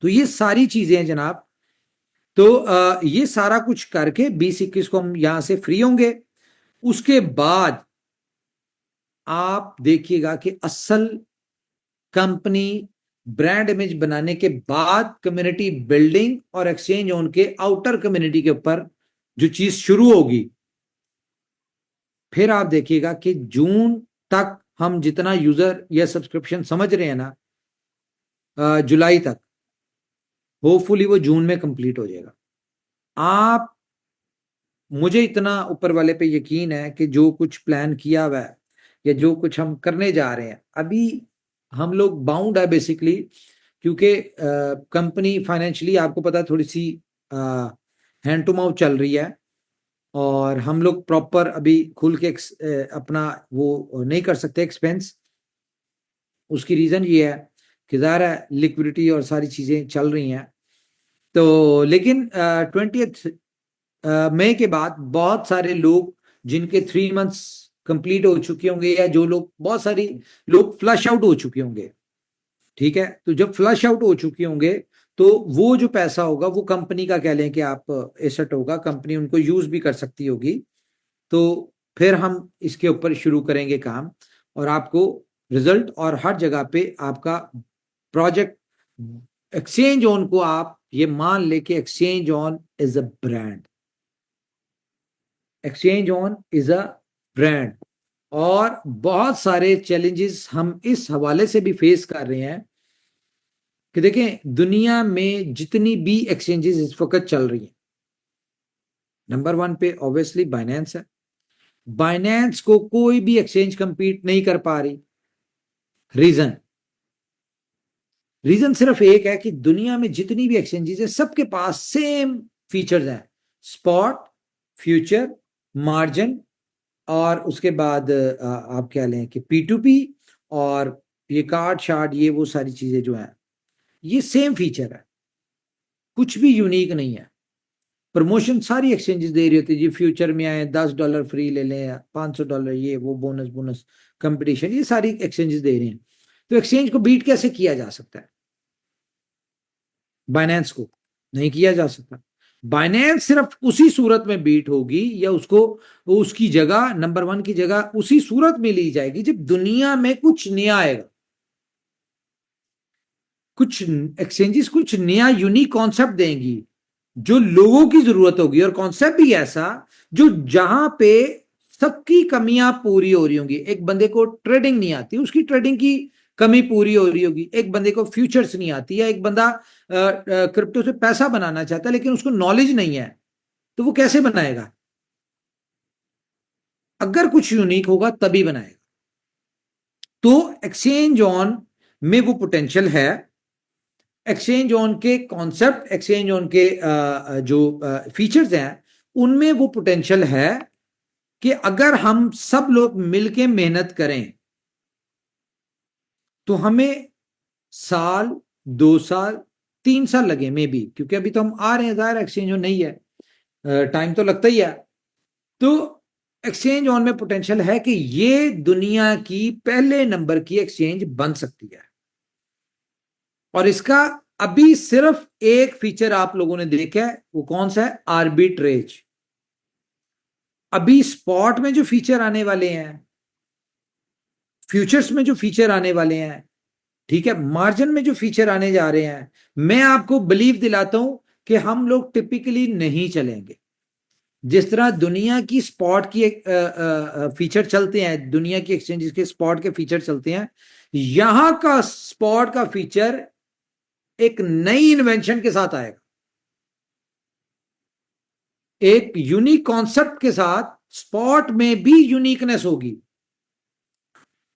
तो ये सारी चीजें हैं जनाब। तो ये सारा कुछ करके 20-21 को हम यहां से फ्री होंगे। उसके बाद आप देखिएगा कि असल कंपनी ब्रांड इमेज बनाने के बाद कम्युनिटी बिल्डिंग और एक्सचेंज ऑन के आउटर कम्युनिटी के ऊपर जो चीज शुरू होगी, फिर आप देखिएगा कि जून तक हम जितना यूजर या सब्सक्रिप्शन समझ रहे हैं ना, जुलाई तक, होपफुली वो जून में कंप्लीट हो जाएगा। आप, मुझे इतना ऊपर वाले पे यकीन है कि जो कुछ प्लान किया हुआ है या जो कुछ हम करने जा रहे हैं, अभी हम लोग बाउंड है बेसिकली, क्योंकि कंपनी फाइनेंशियली आपको पता है थोड़ी सी हैंड टू माउथ चल रही है, और हम लोग प्रॉपर अभी खुल के अपना वो नहीं कर सकते एक्सपेंस। उसकी रीजन ये है कि ज़ाहिर है लिक्विडिटी और सारी चीजें चल रही हैं। तो लेकिन 20th मई के बाद बहुत सारे लोग जिनके 3 मंथ्स कंप्लीट हो चुके होंगे, या जो लोग, बहुत सारी लोग फ्लश आउट हो चुके होंगे, ठीक है। तो जब फ्लश आउट हो चुके होंगे तो वो जो पैसा होगा वो कंपनी का, कह लें कि आप एसेट होगा, कंपनी उनको यूज भी कर सकती होगी। तो फिर हम इसके ऊपर शुरू करेंगे काम, और आपको रिजल्ट और हर जगह पे आपका प्रोजेक्ट, एक्सचेंज ऑन को आप ये मान ले कि exchange on is a brand, exchange on is a brand. और बहुत सारे चैलेंजेस हम इस हवाले से भी फेस कर रहे हैं कि देखें दुनिया में जितनी भी एक्सचेंजेस इस वक्त चल रही हैं, नंबर 1 पे ऑब्वियसली बाइनेंस है। बाइनेंस को कोई भी एक्सचेंज कंपीट नहीं कर पा रही। रीजन रीजन सिर्फ एक है कि दुनिया में जितनी भी एक्सचेंजेस है सबके पास सेम फीचर्स हैं, स्पॉट, फ्यूचर, मार्जिन, और उसके बाद आप क्या लें कि P2P, और ये कार्ड शार्ड, ये वो सारी चीजें जो हैं ये सेम फीचर है, कुछ भी यूनिक नहीं है। प्रमोशन सारी एक्सचेंजेस दे रही होती है जी, फ्यूचर में आए $10 फ्री ले लें, $500 ये वो, बोनस बोनस कंपटीशन, ये सारी एक्सचेंजेस दे रही हैं। तो एक्सचेंज को बीट कैसे किया जा सकता है? बाइनेंस को नहीं किया जा सकता। बाइनेंस सिर्फ उसी सूरत में बीट होगी, या उसको, उसकी जगह, नंबर 1 की जगह उसी सूरत में ली जाएगी जब दुनिया में कुछ नया आएगा, कुछ एक्सचेंजेस कुछ नया यूनिक कॉन्सेप्ट देंगी जो लोगों की जरूरत होगी, और कॉन्सेप्ट भी ऐसा जो जहां पे सबकी कमियां पूरी हो रही होंगी। एक बंदे को ट्रेडिंग नहीं आती, उसकी ट्रेडिंग की कमी पूरी हो रही होगी। एक बंदे को फ्यूचर्स नहीं आती, या एक बंदा क्रिप्टो से पैसा बनाना चाहता है लेकिन उसको नॉलेज नहीं है, तो वो कैसे बनाएगा? अगर कुछ यूनिक होगा तभी बनाएगा। तो एक्सचेंज ऑन में वो पोटेंशियल है। एक्सचेंज ऑन के कॉन्सेप्ट, एक्सचेंज ऑन के जो फीचर्स हैं उनमें वो पोटेंशियल है कि अगर हम सब लोग मिलके मेहनत करें तो हमें साल, 2 साल, 3 साल लगे मे बी, क्योंकि अभी तो हम आ रहे हैं, ज़ाहिर एक्सचेंज ऑन नहीं है, टाइम तो लगता ही है। तो एक्सचेंज ऑन में पोटेंशियल है कि ये दुनिया की पहले नंबर की एक्सचेंज बन सकती है। और इसका अभी सिर्फ एक फीचर आप लोगों ने देखा है, वो कौन सा है? आर्बिट्रेज। अभी स्पॉट में जो फीचर आने वाले हैं, फ्यूचर्स में जो फीचर आने वाले हैं, ठीक है, मार्जिन में जो फीचर आने जा रहे हैं, मैं आपको बिलीव दिलाता हूं कि हम लोग टिपिकली नहीं चलेंगे। जिस तरह दुनिया की स्पॉट की फीचर चलते हैं, दुनिया की एक्सचेंजेस के स्पॉट के फीचर चलते हैं, यहां का स्पॉट का फीचर एक नई इन्वेंशन के साथ आएगा, एक यूनिक कॉन्सेप्ट के साथ। स्पॉट में भी यूनिकनेस होगी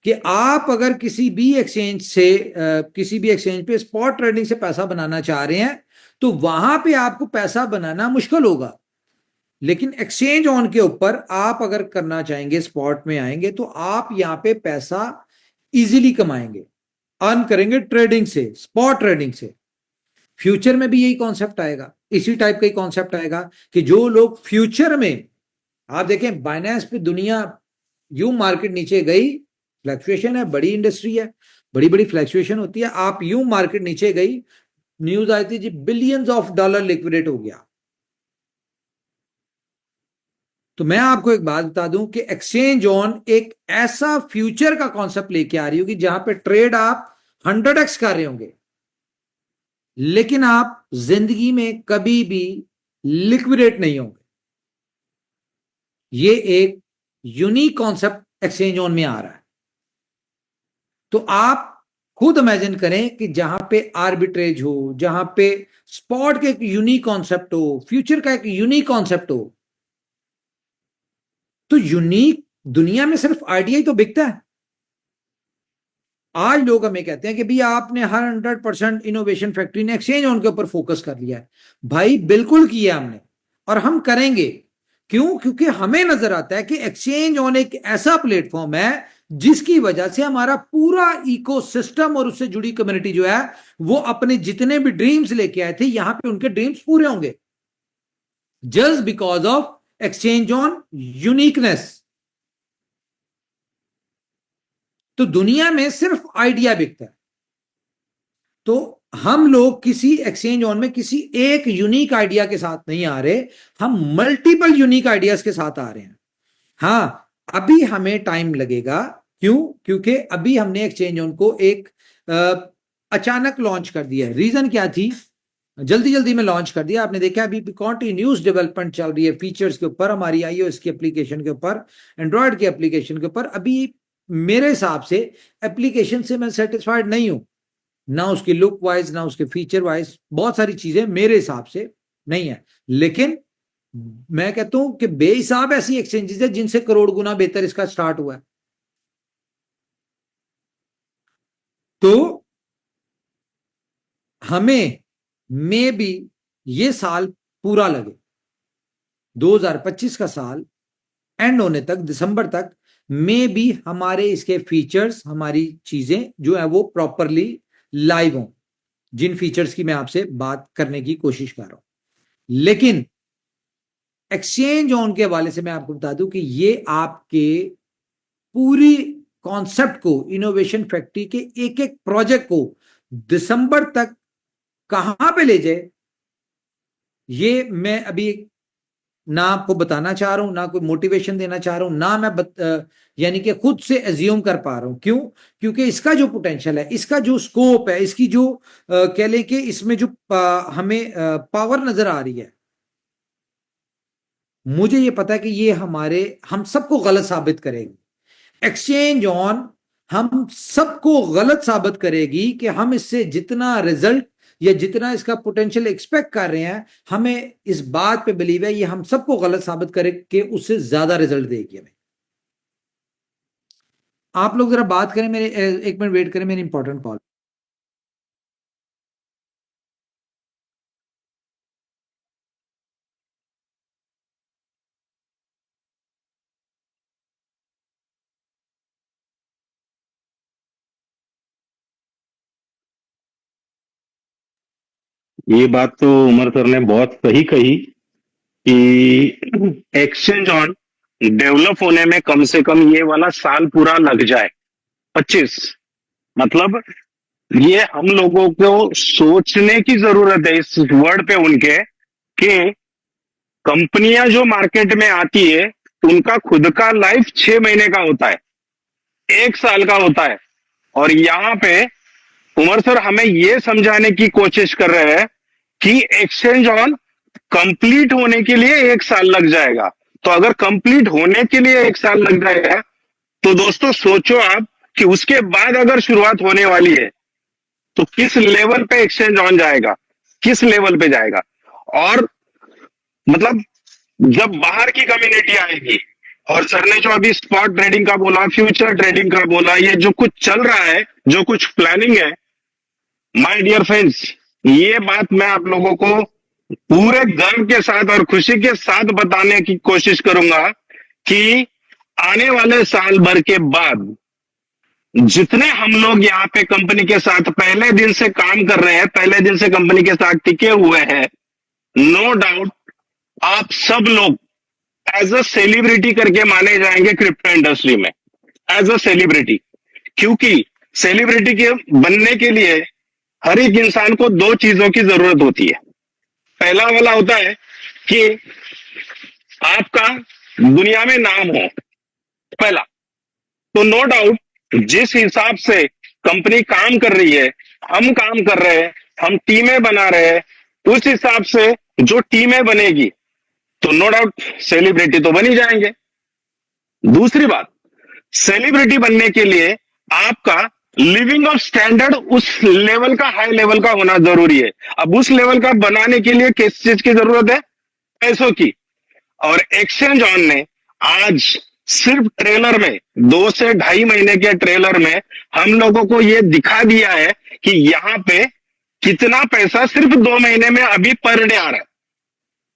कि आप अगर किसी भी एक्सचेंज से किसी भी एक्सचेंज पे स्पॉट ट्रेडिंग से पैसा बनाना चाह रहे हैं तो वहां पे आपको पैसा बनाना मुश्किल होगा। लेकिन एक्सचेंज ऑन के ऊपर आप अगर करना चाहेंगे, स्पॉट में आएंगे, तो आप यहां पे पैसा इजीली कमाएंगे, अर्न करेंगे ट्रेडिंग से, स्पॉट ट्रेडिंग से। फ्यूचर में भी यही कॉन्सेप्ट आएगा, इसी टाइप का ही कॉन्सेप्ट आएगा कि जो लोग फ्यूचर में, आप देखें बाइनेंस पे दुनिया यूं मार्केट नीचे गई, फ्लक्चुएशन है, बड़ी इंडस्ट्री है, बड़ी बड़ी फ्लक्चुएशन होती है, आप यूं मार्केट नीचे गई, न्यूज आई थी जी बिलियंस ऑफ डॉलर लिक्विडेट हो गया। तो मैं आपको एक बात बता दूं कि एक्सचेंज ऑन एक ऐसा फ्यूचर का कॉन्सेप्ट लेके आ रही होगी जहां पे ट्रेड आप 100x कर रहे होंगे, लेकिन आप जिंदगी में कभी भी लिक्विडेट नहीं होंगे। ये एक यूनिक कॉन्सेप्ट एक्सचेंज ऑन में आ रहा है। तो आप खुद इमेजिन करें कि जहां पे आर्बिट्रेज हो, जहां पे स्पॉट का एक यूनिक कॉन्सेप्ट हो, फ्यूचर का एक यूनिक कॉन्सेप्ट हो, तो यूनिक दुनिया में सिर्फ आइडिया ही तो बिकता है। आज लोग हमें कहते हैं कि भैया आपने हर 100% इनोवेशन फैक्ट्री ने एक्सचेंज ऑन के ऊपर फोकस कर लिया है। भाई बिल्कुल किया हमने, और हम करेंगे। क्यों? क्योंकि हमें नजर आता है कि एक्सचेंज ऑन एक ऐसा प्लेटफॉर्म है जिसकी वजह से हमारा पूरा इकोसिस्टम और उससे जुड़ी कम्युनिटी जो है वो अपने जितने भी ड्रीम्स लेके आए थे यहां पे उनके ड्रीम्स पूरे होंगे, just because of exchange on uniqueness. तो दुनिया में सिर्फ आइडिया बिकता है, तो हम लोग किसी एक्सचेंज ऑन में किसी एक यूनिक आइडिया के साथ नहीं आ रहे, हम मल्टीपल यूनिक आइडियाज के साथ आ रहे हैं। हाँ, अभी हमें टाइम लगेगा। क्यों? क्योंकि अभी हमने एक्सचेंज ऑन को एक अचानक लॉन्च कर दिया है। रीजन क्या थी? जल्दी जल्दी में लॉन्च कर दिया। आपने देखा अभी कॉन्टिन्यूस डेवलपमेंट चल रही है फीचर्स के ऊपर, हमारी आईओएस की एप्लीकेशन के ऊपर, एंड्रॉयड की एप्लीकेशन के ऊपर। अभी मेरे हिसाब से एप्लीकेशन से मैं सेटिस्फाइड नहीं हूं, ना उसकी लुक वाइज ना उसके फीचर वाइज, बहुत सारी चीजें मेरे हिसाब से नहीं है। लेकिन मैं कहता हूं कि बेहिसाब ऐसी एक्सचेंजेस है जिनसे करोड़ गुना बेहतर इसका स्टार्ट हुआ है। तो हमें मे बी ये साल पूरा लगे, 2025 का साल एंड होने तक, दिसंबर तक मे बी हमारे इसके फीचर्स, हमारी चीजें जो है वो प्रॉपरली लाइव हों, जिन फीचर्स की मैं आपसे बात करने की कोशिश कर रहा हूं। लेकिन एक्सचेंज ऑन के हवाले से मैं आपको बता दूं कि ये आपके पूरी कॉन्सेप्ट को, इनोवेशन फैक्ट्री के एक एक प्रोजेक्ट को दिसंबर तक कहां पे ले जाए, ये मैं अभी ना आपको बताना चाह रहा हूं, ना कोई मोटिवेशन देना चाह रहा हूं, ना मैं यानी कि खुद से एज्यूम कर पा रहा हूं। क्यों? क्योंकि इसका जो पोटेंशियल है, इसका जो स्कोप है, इसकी जो कह लें कि इसमें जो हमें पावर नजर आ रही है, मुझे ये पता है कि ये हम सबको गलत साबित करेगी। एक्सचेंज ऑन हम सबको गलत साबित करेगी कि हम इससे जितना रिजल्ट या जितना इसका पोटेंशियल एक्सपेक्ट कर रहे हैं, हमें इस बात पे बिलीव है ये हम सबको गलत साबित करे कि उससे ज्यादा रिजल्ट देगी हमें। आप लोग जरा बात करें, मेरे एक मिनट वेट करें, मेरी इंपॉर्टेंट कॉल। ये बात तो उमर सर ने बहुत सही कही कि एक्सचेंज ऑन डेवलप होने में कम से कम ये वाला साल पूरा लग जाए, 25। मतलब ये हम लोगों को सोचने की जरूरत है इस वर्ड पे उनके, कि कंपनियां जो मार्केट में आती है उनका खुद का लाइफ 6 महीने का होता है, 1 साल का होता है। और यहाँ पे उमर सर हमें ये समझाने की कोशिश कर रहे हैं कि एक्सचेंज ऑन कंप्लीट होने के लिए 1 साल लग जाएगा। तो अगर कंप्लीट होने के लिए 1 साल लग जाएगा तो दोस्तों सोचो आप कि उसके बाद अगर शुरुआत होने वाली है तो किस लेवल पे एक्सचेंज ऑन जाएगा, किस लेवल पे जाएगा। और मतलब जब बाहर की कम्युनिटी आएगी, और सर ने जो अभी स्पॉट ट्रेडिंग का बोला, फ्यूचर ट्रेडिंग का बोला, ये जो कुछ चल रहा है, जो कुछ प्लानिंग है, माय डियर फ्रेंड्स, ये बात मैं आप लोगों को पूरे गर्व के साथ और खुशी के साथ बताने की कोशिश करूंगा कि आने वाले साल भर के बाद जितने हम लोग यहाँ पे कंपनी के साथ पहले दिन से काम कर रहे हैं, पहले दिन से कंपनी के साथ टिके हुए हैं, नो डाउट आप सब लोग एज अ सेलिब्रिटी करके माने जाएंगे क्रिप्टो इंडस्ट्री में, एज अ सेलिब्रिटी। क्योंकि सेलिब्रिटी के बनने के लिए हर एक इंसान को 2 चीजों की जरूरत होती है। पहला वाला होता है कि आपका दुनिया में नाम हो, पहला। तो नो डाउट जिस हिसाब से कंपनी काम कर रही है, हम काम कर रहे हैं, हम टीमें बना रहे हैं, उस हिसाब से जो टीमें बनेगी तो नो डाउट सेलिब्रिटी तो बन ही जाएंगे। दूसरी बात, सेलिब्रिटी बनने के लिए आपका लिविंग ऑफ स्टैंडर्ड उस लेवल का, हाई लेवल का होना जरूरी है। अब उस लेवल का बनाने के लिए किस चीज की जरूरत है? पैसों की। और एक्सचेंज ऑन ने आज सिर्फ ट्रेलर में, 2 से 2.5 महीने के ट्रेलर में हम लोगों को ये दिखा दिया है कि यहाँ पे कितना पैसा सिर्फ 2 महीने में अभी पर डे आ रहा है।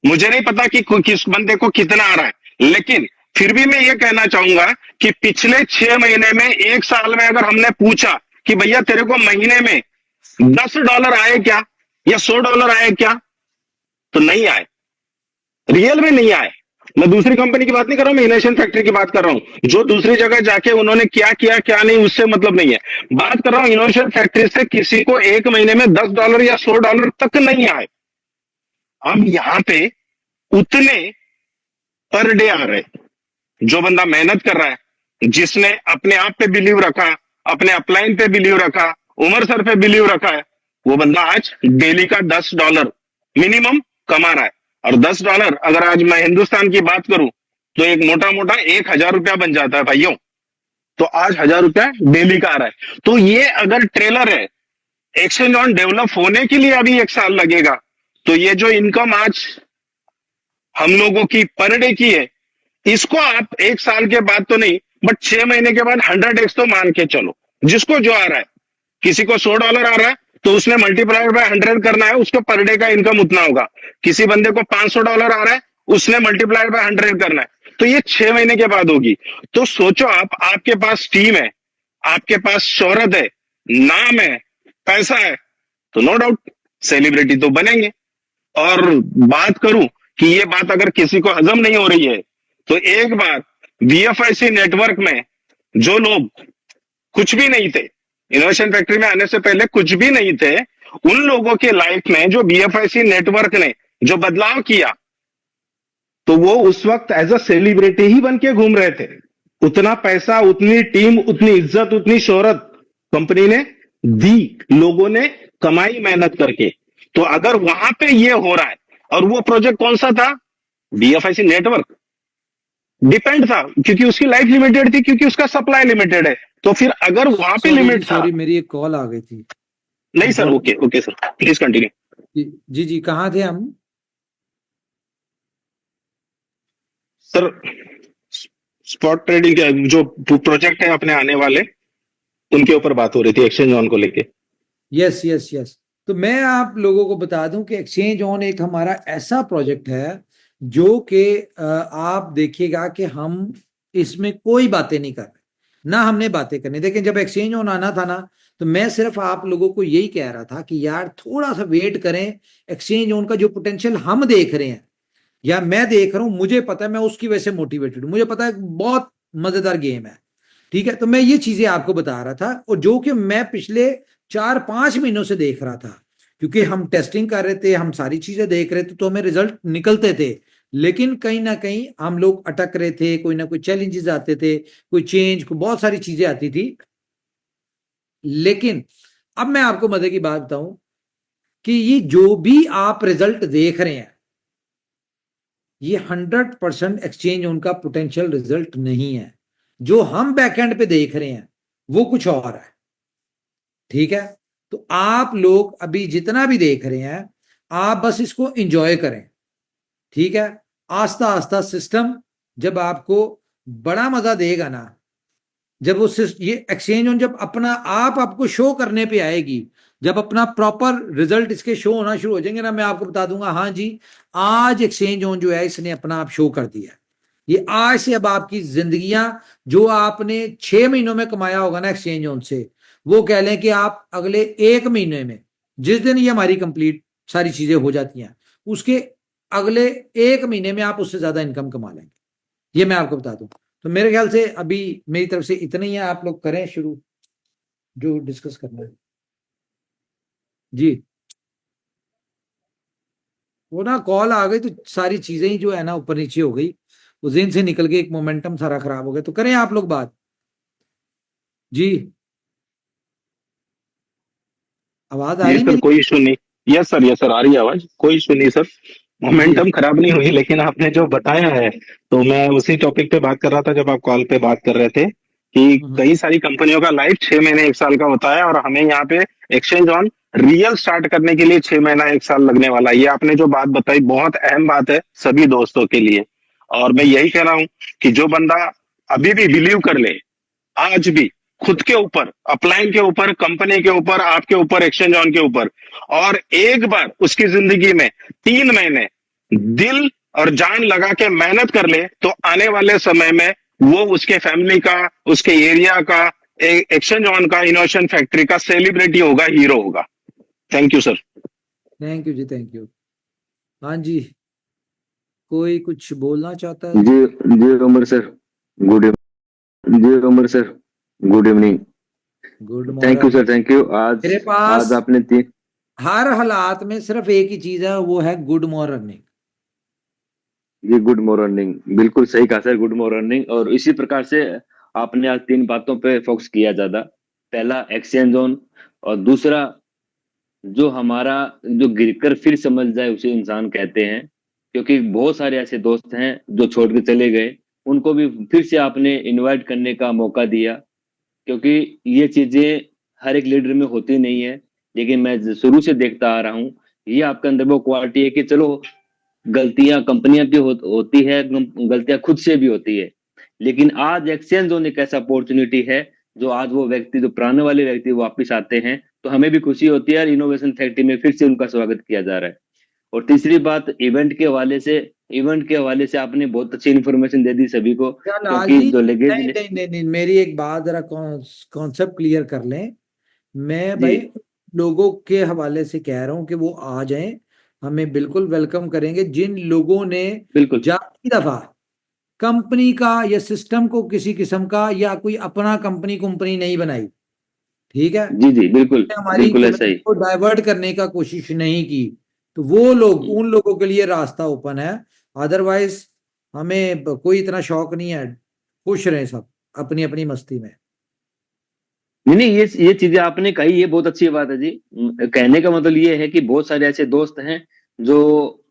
मुझे नहीं पता कि किस बंदे को कितना आ रहा है, लेकिन फिर भी मैं ये कहना चाहूंगा कि पिछले 6 महीने में, 1 साल में अगर हमने पूछा कि भैया तेरे को महीने में $10 आए क्या या $100 आए क्या, तो नहीं आए, रियल में नहीं आए। मैं दूसरी कंपनी की बात नहीं कर रहा हूं, मैं इनोवेशन फैक्ट्री की बात कर रहा हूं। जो दूसरी जगह जाके उन्होंने क्या किया क्या नहीं, उससे मतलब नहीं है। बात कर रहा हूं इनोवेशन फैक्ट्री से किसी को 1 महीने में $10 या $100 तक नहीं आए। अब यहां पे उतने पर डे आ रहे। जो बंदा मेहनत कर रहा है, जिसने अपने आप पे बिलीव रखा, अपने अपलाइन पे बिलीव रखा, उमर सर पे बिलीव रखा है, वो बंदा आज डेली का $10 मिनिमम कमा रहा है। और $10 अगर आज मैं हिंदुस्तान की बात करूं तो एक मोटा मोटा 1,000 रुपया बन जाता है भाइयों। तो आज 1,000 रुपया डेली का आ रहा है। तो ये अगर ट्रेलर है, एक्सचेंज ऑन डेवलप होने के लिए अभी 1 साल लगेगा। तो ये जो इनकम आज हम लोगों की पर डे की है, इसको आप 1 साल के बाद तो नहीं, बट 6 महीने के बाद 100x तो मान के चलो। जिसको जो आ रहा है, किसी को $100 आ रहा है तो उसने मल्टीप्लाइड बाय 100 करना है, उसको पर डे का इनकम उतना होगा। किसी बंदे को $500 आ रहा है, उसने मल्टीप्लाइड बाय 100 करना है, तो ये 6 महीने के बाद होगी। तो सोचो आप, आपके पास टीम है, आपके पास शोहरत है, नाम है, पैसा है, तो नो डाउट सेलिब्रिटी तो बनेंगे। और बात करूं कि ये बात अगर किसी को हजम नहीं हो रही है, तो एक बार VFIC नेटवर्क में जो लोग कुछ भी नहीं थे, इनोवेशन फैक्ट्री में आने से पहले कुछ भी नहीं थे, उन लोगों के लाइफ में जो VFIC नेटवर्क ने जो बदलाव किया, तो वो उस वक्त एज अ सेलिब्रिटी ही बन के घूम रहे थे। उतना पैसा, उतनी टीम, उतनी इज्जत, उतनी शोहरत कंपनी ने दी, लोगों ने कमाई मेहनत करके। तो अगर वहां पे ये हो रहा है, और वो प्रोजेक्ट कौन सा था? VFIC नेटवर्क डिपेंड था, क्योंकि उसकी लाइफ लिमिटेड थी, क्योंकि उसका सप्लाई लिमिटेड है। तो फिर अगर वहां पे लिमिट था, सॉरी मेरी एक कॉल आ गई थी। नहीं sir, okay okay sir, please continue. जी जी, कहाँ थे हम? सर स्पॉट ट्रेडिंग के जो प्रोजेक्ट है अपने आने वाले, उनके ऊपर बात हो रही थी, एक्सचेंज ऑन को लेके। Yes yes yes. तो मैं आप लोगों को बता दूं कि एक्सचेंज ऑन एक हमारा ऐसा प्रोजेक्ट है जो कि आप देखिएगा कि हम इसमें कोई बातें नहीं कर रहे, ना हमने बातें करनी। देखिए जब एक्सचेंज ऑन आना था ना, तो मैं सिर्फ आप लोगों को यही कह रहा था कि यार थोड़ा सा वेट करें। एक्सचेंज ऑन का जो पोटेंशियल हम देख रहे हैं या मैं देख रहा हूं, मुझे पता है, मैं उसकी वजह से मोटिवेटेड हूं। मुझे पता है बहुत मजेदार गेम है, ठीक है। तो मैं ये चीजें आपको बता रहा था, और जो कि मैं पिछले 4-5 महीनों से देख रहा था, क्योंकि हम टेस्टिंग कर रहे थे, हम सारी चीजें देख रहे थे, तो हमें रिजल्ट निकलते थे। लेकिन कहीं ना कहीं हम लोग अटक रहे थे, कोई ना कोई चैलेंजेस आते थे, कोई चेंज, कोई बहुत सारी चीजें आती थी। लेकिन अब मैं आपको मजे की बात बताऊं कि ये जो भी आप रिजल्ट देख रहे हैं, ये 100% एक्सचेंज उनका पोटेंशियल रिजल्ट नहीं है। जो हम बैकएंड पे देख रहे हैं वो कुछ और है, ठीक है। तो आप लोग अभी जितना भी देख रहे हैं, आप बस इसको एंजॉय करें, ठीक है। आस्ता आस्ता सिस्टम जब आपको बड़ा मजा देगा ना, जब वो ये एक्सचेंज ऑन जब अपना आप आपको शो करने पे आएगी, जब अपना प्रॉपर रिजल्ट इसके शो होना शुरू हो जाएंगे ना, मैं आपको बता दूंगा हाँ जी आज एक्सचेंज ऑन जो है इसने अपना आप शो कर दिया। ये आज से अब आपकी जिंदगियां जो आपने 6 महीनों में कमाया होगा ना एक्सचेंज ऑन से, वो कह लें कि आप अगले 1 महीने में, जिस दिन ये हमारी कंप्लीट सारी चीजें हो जाती हैं, उसके अगले 1 महीने में आप उससे ज्यादा इनकम कमा लेंगे, ये मैं आपको बता दूं। तो मेरे ख्याल से अभी मेरी तरफ से इतना ही है। आप लोग करें शुरू जो डिस्कस करना है। जी, वो ना कॉल आ गई तो सारी चीजें ही जो है ना ऊपर नीचे हो गई, वो जेन से निकल के एक मोमेंटम सारा खराब हो गया। तो करें आप लोग बात। जी, आवाज आ रही सर मेरी? कोई इशू नहीं। यस सर आ रही है आवाज, कोई इशू नहीं सर, मोमेंटम खराब नहीं हुई। लेकिन आपने जो बताया है, तो मैं उसी टॉपिक पे बात कर रहा था जब आप कॉल पे बात कर रहे थे, कि कई सारी कंपनियों का लाइफ 6 महीने 1 साल का होता है, और हमें यहाँ पे एक्सचेंज ऑन रियल स्टार्ट करने के लिए 6 महीना 1 साल लगने वाला है। ये आपने जो बात बताई बहुत अहम बात है सभी दोस्तों के लिए। और मैं यही कह रहा हूँ कि जो बंदा अभी भी बिलीव कर ले, आज भी खुद के ऊपर, अपलाइन के ऊपर, कंपनी के ऊपर, आपके ऊपर, एक्सचेंज ऑन के ऊपर, और एक बार उसकी जिंदगी में 3 महीने दिल और जान लगा के मेहनत कर ले, तो आने वाले समय में वो उसके फैमिली का, उसके एरिया का, एक्सचेंज ऑन का, इनोवेशन फैक्ट्री का सेलिब्रिटी होगा, हीरो होगा। Thank you sir. Thank you जी, थैंक यू। हाँ जी, कोई कुछ बोलना चाहता है? जी जी उमर सर, गुड जी Umar sir, good evening. Good thank you morning. Sir, thank you. आज मेरे पास आज आपने हर हालात में सिर्फ एक ही चीज है, वो है गुड मॉर्निंग। जी गुड मॉर्निंग, बिल्कुल सही कहा सर, गुड मॉर्निंग। और इसी प्रकार से आपने आज 3 बातों पे फोकस किया ज्यादा। पहला एक्सचेंज ऑन, और दूसरा जो हमारा जो गिरकर फिर समझ जाए उसे इंसान कहते हैं। क्योंकि बहुत सारे ऐसे दोस्त हैं जो छोड़ के चले गए, उनको भी फिर से आपने इनवाइट करने का मौका दिया। क्योंकि ये चीजें हर एक लीडर में होती नहीं है, लेकिन मैं शुरू से देखता आ रहा हूँ ये आपके अंदर वो क्वालिटी है कि चलो गलतियां कंपनियां की होती है, गलतियां खुद से भी होती है, लेकिन आज एक्सचेंज होने की ऐसा अपॉर्चुनिटी है जो आज वो व्यक्ति, जो पुराने वाले व्यक्ति वापस आते हैं, तो हमें भी खुशी होती है और इनोवेशन फैक्ट्री में फिर से उनका स्वागत किया जा रहा है। और तीसरी बात इवेंट के हवाले से आपने बहुत अच्छी इन्फॉर्मेशन दे दी सभी को। क्या लाल क्योंकि जी, जो नहीं लेगेज नहीं नहीं नहीं, मेरी एक बात जरा कॉन्सेप्ट क्लियर कर लें। मैं जी भाई लोगों के हवाले से कह रहा हूं कि वो आ जाएं, हमें बिल्कुल वेलकम करेंगे। जिन लोगों ने बिल्कुल जाती दफा कंपनी का या सिस्टम को किसी किस्म का या कोई अपना कंपनी नहीं बनाई, ठीक है, जी जी बिल्कुल हमारी बिल्कुल ऐसा कमेटी ही। को डाइवर्ट करने का कोशिश नहीं की, तो वो लोग, उन लोगों के लिए रास्ता ओपन है। अदरवाइज हमें कोई इतना शौक नहीं है, खुश रहे सब अपनी अपनी मस्ती में। नहीं नहीं, ये चीजें आपने कही, ये बहुत अच्छी बात है जी। कहने का मतलब ये है कि बहुत सारे ऐसे दोस्त हैं जो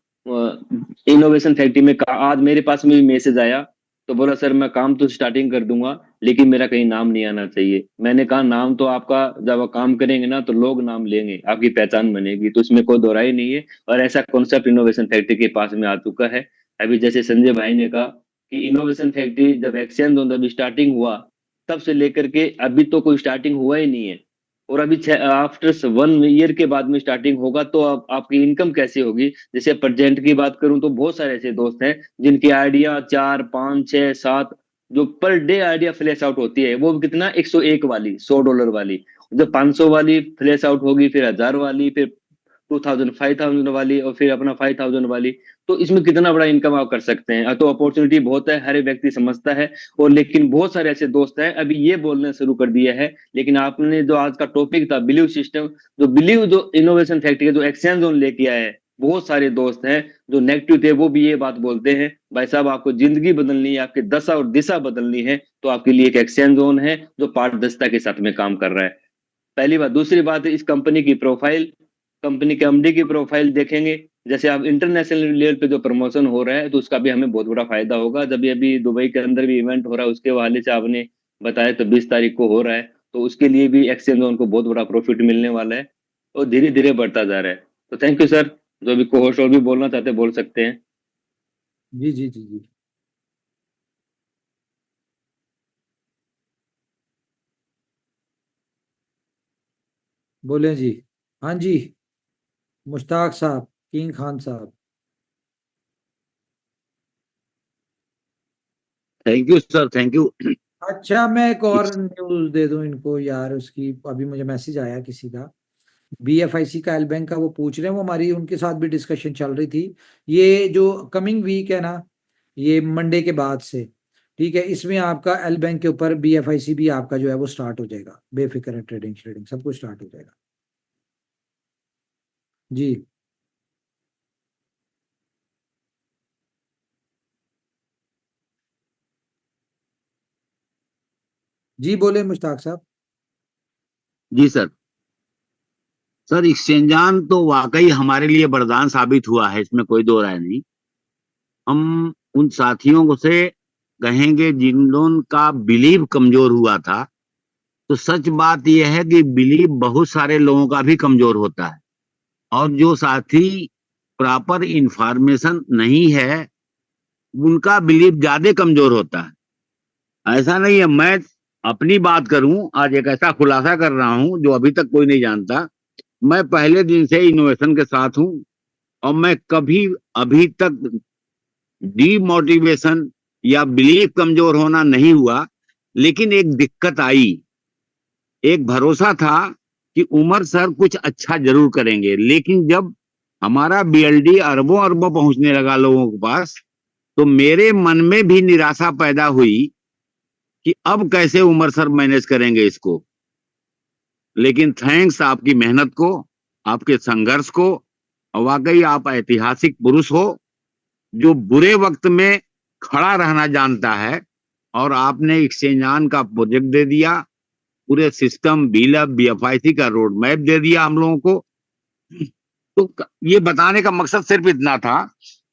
इनोवेशन फैक्ट्री में आज मेरे पास में भी मैसेज आया, तो बोला सर मैं काम तो स्टार्टिंग कर दूंगा, लेकिन मेरा कहीं नाम नहीं आना चाहिए। मैंने कहा नाम तो आपका, जब आप काम करेंगे ना तो लोग नाम लेंगे, आपकी पहचान बनेगी, तो इसमें कोई दोहराई नहीं है। और ऐसा कॉन्सेप्ट इनोवेशन फैक्ट्री के पास में आ चुका है। अभी जैसे संजय भाई ने कहा कि इनोवेशन फैक्ट्री जब एक्सचेंज ऑन जब स्टार्टिंग हुआ, तब से लेकर के अभी तो कोई स्टार्टिंग हुआ ही नहीं है। और अभी आफ्टर 1 ईयर के बाद में स्टार्टिंग होगा, तो आपकी इनकम कैसे होगी? जैसे प्रेजेंट की बात करूं तो बहुत सारे ऐसे दोस्त हैं जिनकी आइडिया 4 5 6 7 जो per day idea flash out होती है, वो भी कितना, 101 वाली, $100 वाली, जब 500 वाली फ्लैश आउट होगी, फिर 1000 वाली, फिर 2000 5000 वाली, और फिर अपना 5000 वाली। तो इसमें कितना बड़ा इनकम आप कर सकते हैं। तो अपॉर्चुनिटी बहुत है, हर एक व्यक्ति समझता है। और लेकिन बहुत सारे ऐसे दोस्त हैं अभी ये बोलना शुरू कर दिया है। लेकिन आपने जो आज का टॉपिक था बिलीव सिस्टम, जो इनोवेशन फैक्ट्री जो एक्सचेंज जोन लेके आया है, बहुत सारे दोस्त हैं जो नेगेटिव थे वो भी ये बात बोलते हैं, भाई साहब आपको जिंदगी बदलनी है, आपकी दशा और दिशा बदलनी है, तो आपके लिए एक एक्सचेंज जोन है जो पारदर्शिता के साथ में काम कर रहा है। पहली बात। दूसरी बात है इस कंपनी की प्रोफाइल, कंपनी के एमडी की प्रोफाइल देखेंगे, जैसे आप इंटरनेशनल लेवल पे जो प्रमोशन हो रहा है, तो उसका भी हमें बहुत बड़ा फायदा होगा। जब ये अभी दुबई के अंदर भी इवेंट हो रहा है, उसके हवाले से आपने बताया, तो 20 तारीख को हो रहा है, तो उसके लिए भी एक्सचेंज जोन को बहुत बड़ा प्रॉफिट मिलने वाला है, और धीरे धीरे बढ़ता जा रहा है। तो थैंक यू सर। जो भी को होस्ट और भी बोलना चाहते हैं बोल सकते हैं। जी जी जी जी। बोले जी। हाँ जी, मुश्ताक साहब, किंग खान साहब। Thank you sir, thank you. अच्छा, मैं एक और न्यूज दे दूं इनको यार, उसकी अभी मुझे मैसेज आया किसी का, बीएफआईसी का, एल बैंक का, वो पूछ रहे हैं, वो हमारी उनके साथ भी डिस्कशन चल रही थी। ये जो कमिंग वीक है ना, ये मंडे के बाद से, ठीक है, इसमें आपका एल बैंक के ऊपर बीएफआईसी भी आपका जो है वो स्टार्ट हो जाएगा, बेफिक्र है, ट्रेडिंग श्रेडिंग सब कुछ स्टार्ट हो जाएगा। जी जी, बोले मुश्ताक साहब। जी सर। सर एक्सचेंजान तो वाकई हमारे लिए वरदान साबित हुआ है, इसमें कोई दो राय नहीं। हम उन साथियों को से कहेंगे जिन लोगों का बिलीव कमजोर हुआ था, तो सच बात यह है कि बिलीव बहुत सारे लोगों का भी कमजोर होता है, और जो साथी प्रॉपर इंफॉर्मेशन नहीं है उनका बिलीव ज्यादा कमजोर होता है। ऐसा नहीं है, मैं अपनी बात करूं, आज एक ऐसा खुलासा कर रहा हूं जो अभी तक कोई नहीं जानता। मैं पहले दिन से इनोवेशन के साथ हूं, और मैं कभी अभी तक डीमोटिवेशन या बिलीव कमजोर होना नहीं हुआ। लेकिन एक दिक्कत आई, एक भरोसा था कि उमर सर कुछ अच्छा जरूर करेंगे, लेकिन जब हमारा बीएलडी अरबों अरबों पहुंचने लगा लोगों के पास, तो मेरे मन में भी निराशा पैदा हुई कि अब कैसे उमर सर मैनेज करेंगे इसको। लेकिन थैंक्स आपकी मेहनत को, आपके संघर्ष को, और वाकई आप ऐतिहासिक पुरुष हो जो बुरे वक्त में खड़ा रहना जानता है, और आपने एक्सचेंजान का प्रोजेक्ट दे दिया, पूरे सिस्टम बीलब बीएफआईसी का रोड मैप दे दिया हम लोगों को। तो ये बताने का मकसद सिर्फ इतना था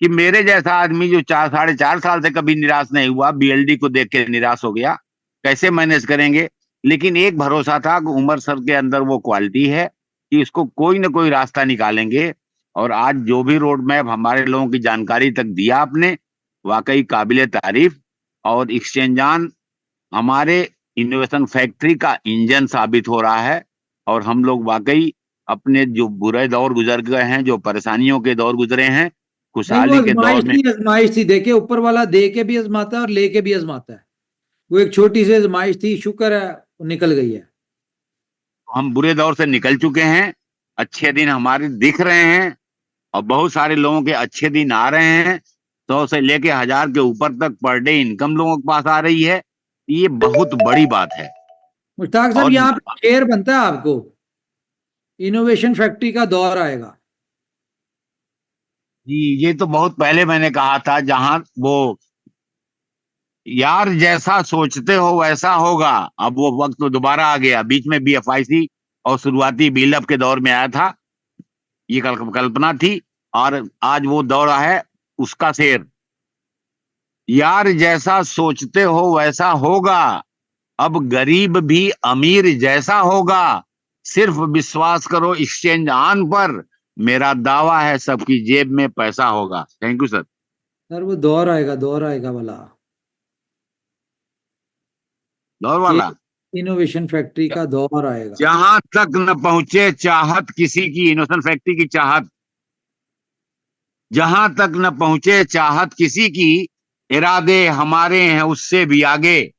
कि मेरे जैसा आदमी जो 4-4.5 साल से कभी निराश नहीं हुआ, बीएलडी को देख के निराश हो गया, कैसे मैनेज करेंगे। लेकिन एक भरोसा था कि उमर सर के अंदर वो क्वालिटी है कि इसको कोई ना कोई रास्ता निकालेंगे। और आज जो भी रोड मैप हमारे लोगों की जानकारी तक दिया आपने, वाकई काबिले तारीफ। और एक्सचेंजान हमारे इनोवेशन फैक्ट्री का इंजन साबित हो रहा है, और हम लोग वाकई अपने जो बुरे दौर गुजर गए हैं, जो परेशानियों के दौर गुजरे हैं, खुशहाली के दौर में, आजमाइश थी, देखे ऊपर वाला दे के भी आजमाता है और लेके भी आजमाता है। वो एक छोटी सी आजमाइश थी, शुक्र है निकल गई है। हम बुरे दौर से निकल चुके हैं, अच्छे दिन हमारे दिख रहे हैं, और बहुत सारे लोगों के अच्छे दिन आ रहे हैं। 100 से लेके 1000 के ऊपर तक पर डे इनकम लोगों के पास आ रही है। ये बहुत बड़ी बात है। मुश्ताक साहब, और यहाँ पे शेयर बनता है आपको, इनोवेशन फैक्ट्री का दौर आएगा। जी, ये तो बहुत पहले मैंने कहा था, जहां वो यार जैसा सोचते हो वैसा होगा, अब वो वक्त तो दोबारा आ गया। बीच में बीएफआईसी और शुरुआती बिल्डअप के दौर में आया था, ये कल्पना थी, और आज वो दौर है उसका शेर। यार जैसा सोचते हो वैसा होगा, अब गरीब भी अमीर जैसा होगा, सिर्फ विश्वास करो एक्सचेंज ऑन पर, मेरा दावा है सबकी जेब में पैसा होगा। Thank you sir. सर वो दौर आएगा वाला, दौर वाला, इनोवेशन फैक्ट्री का दौर आएगा। जहां तक न पहुंचे चाहत किसी की, इनोवेशन फैक्ट्री की चाहत, जहां तक न पहुंचे चाहत किसी की, इरादे हमारे हैं उससे भी आगे,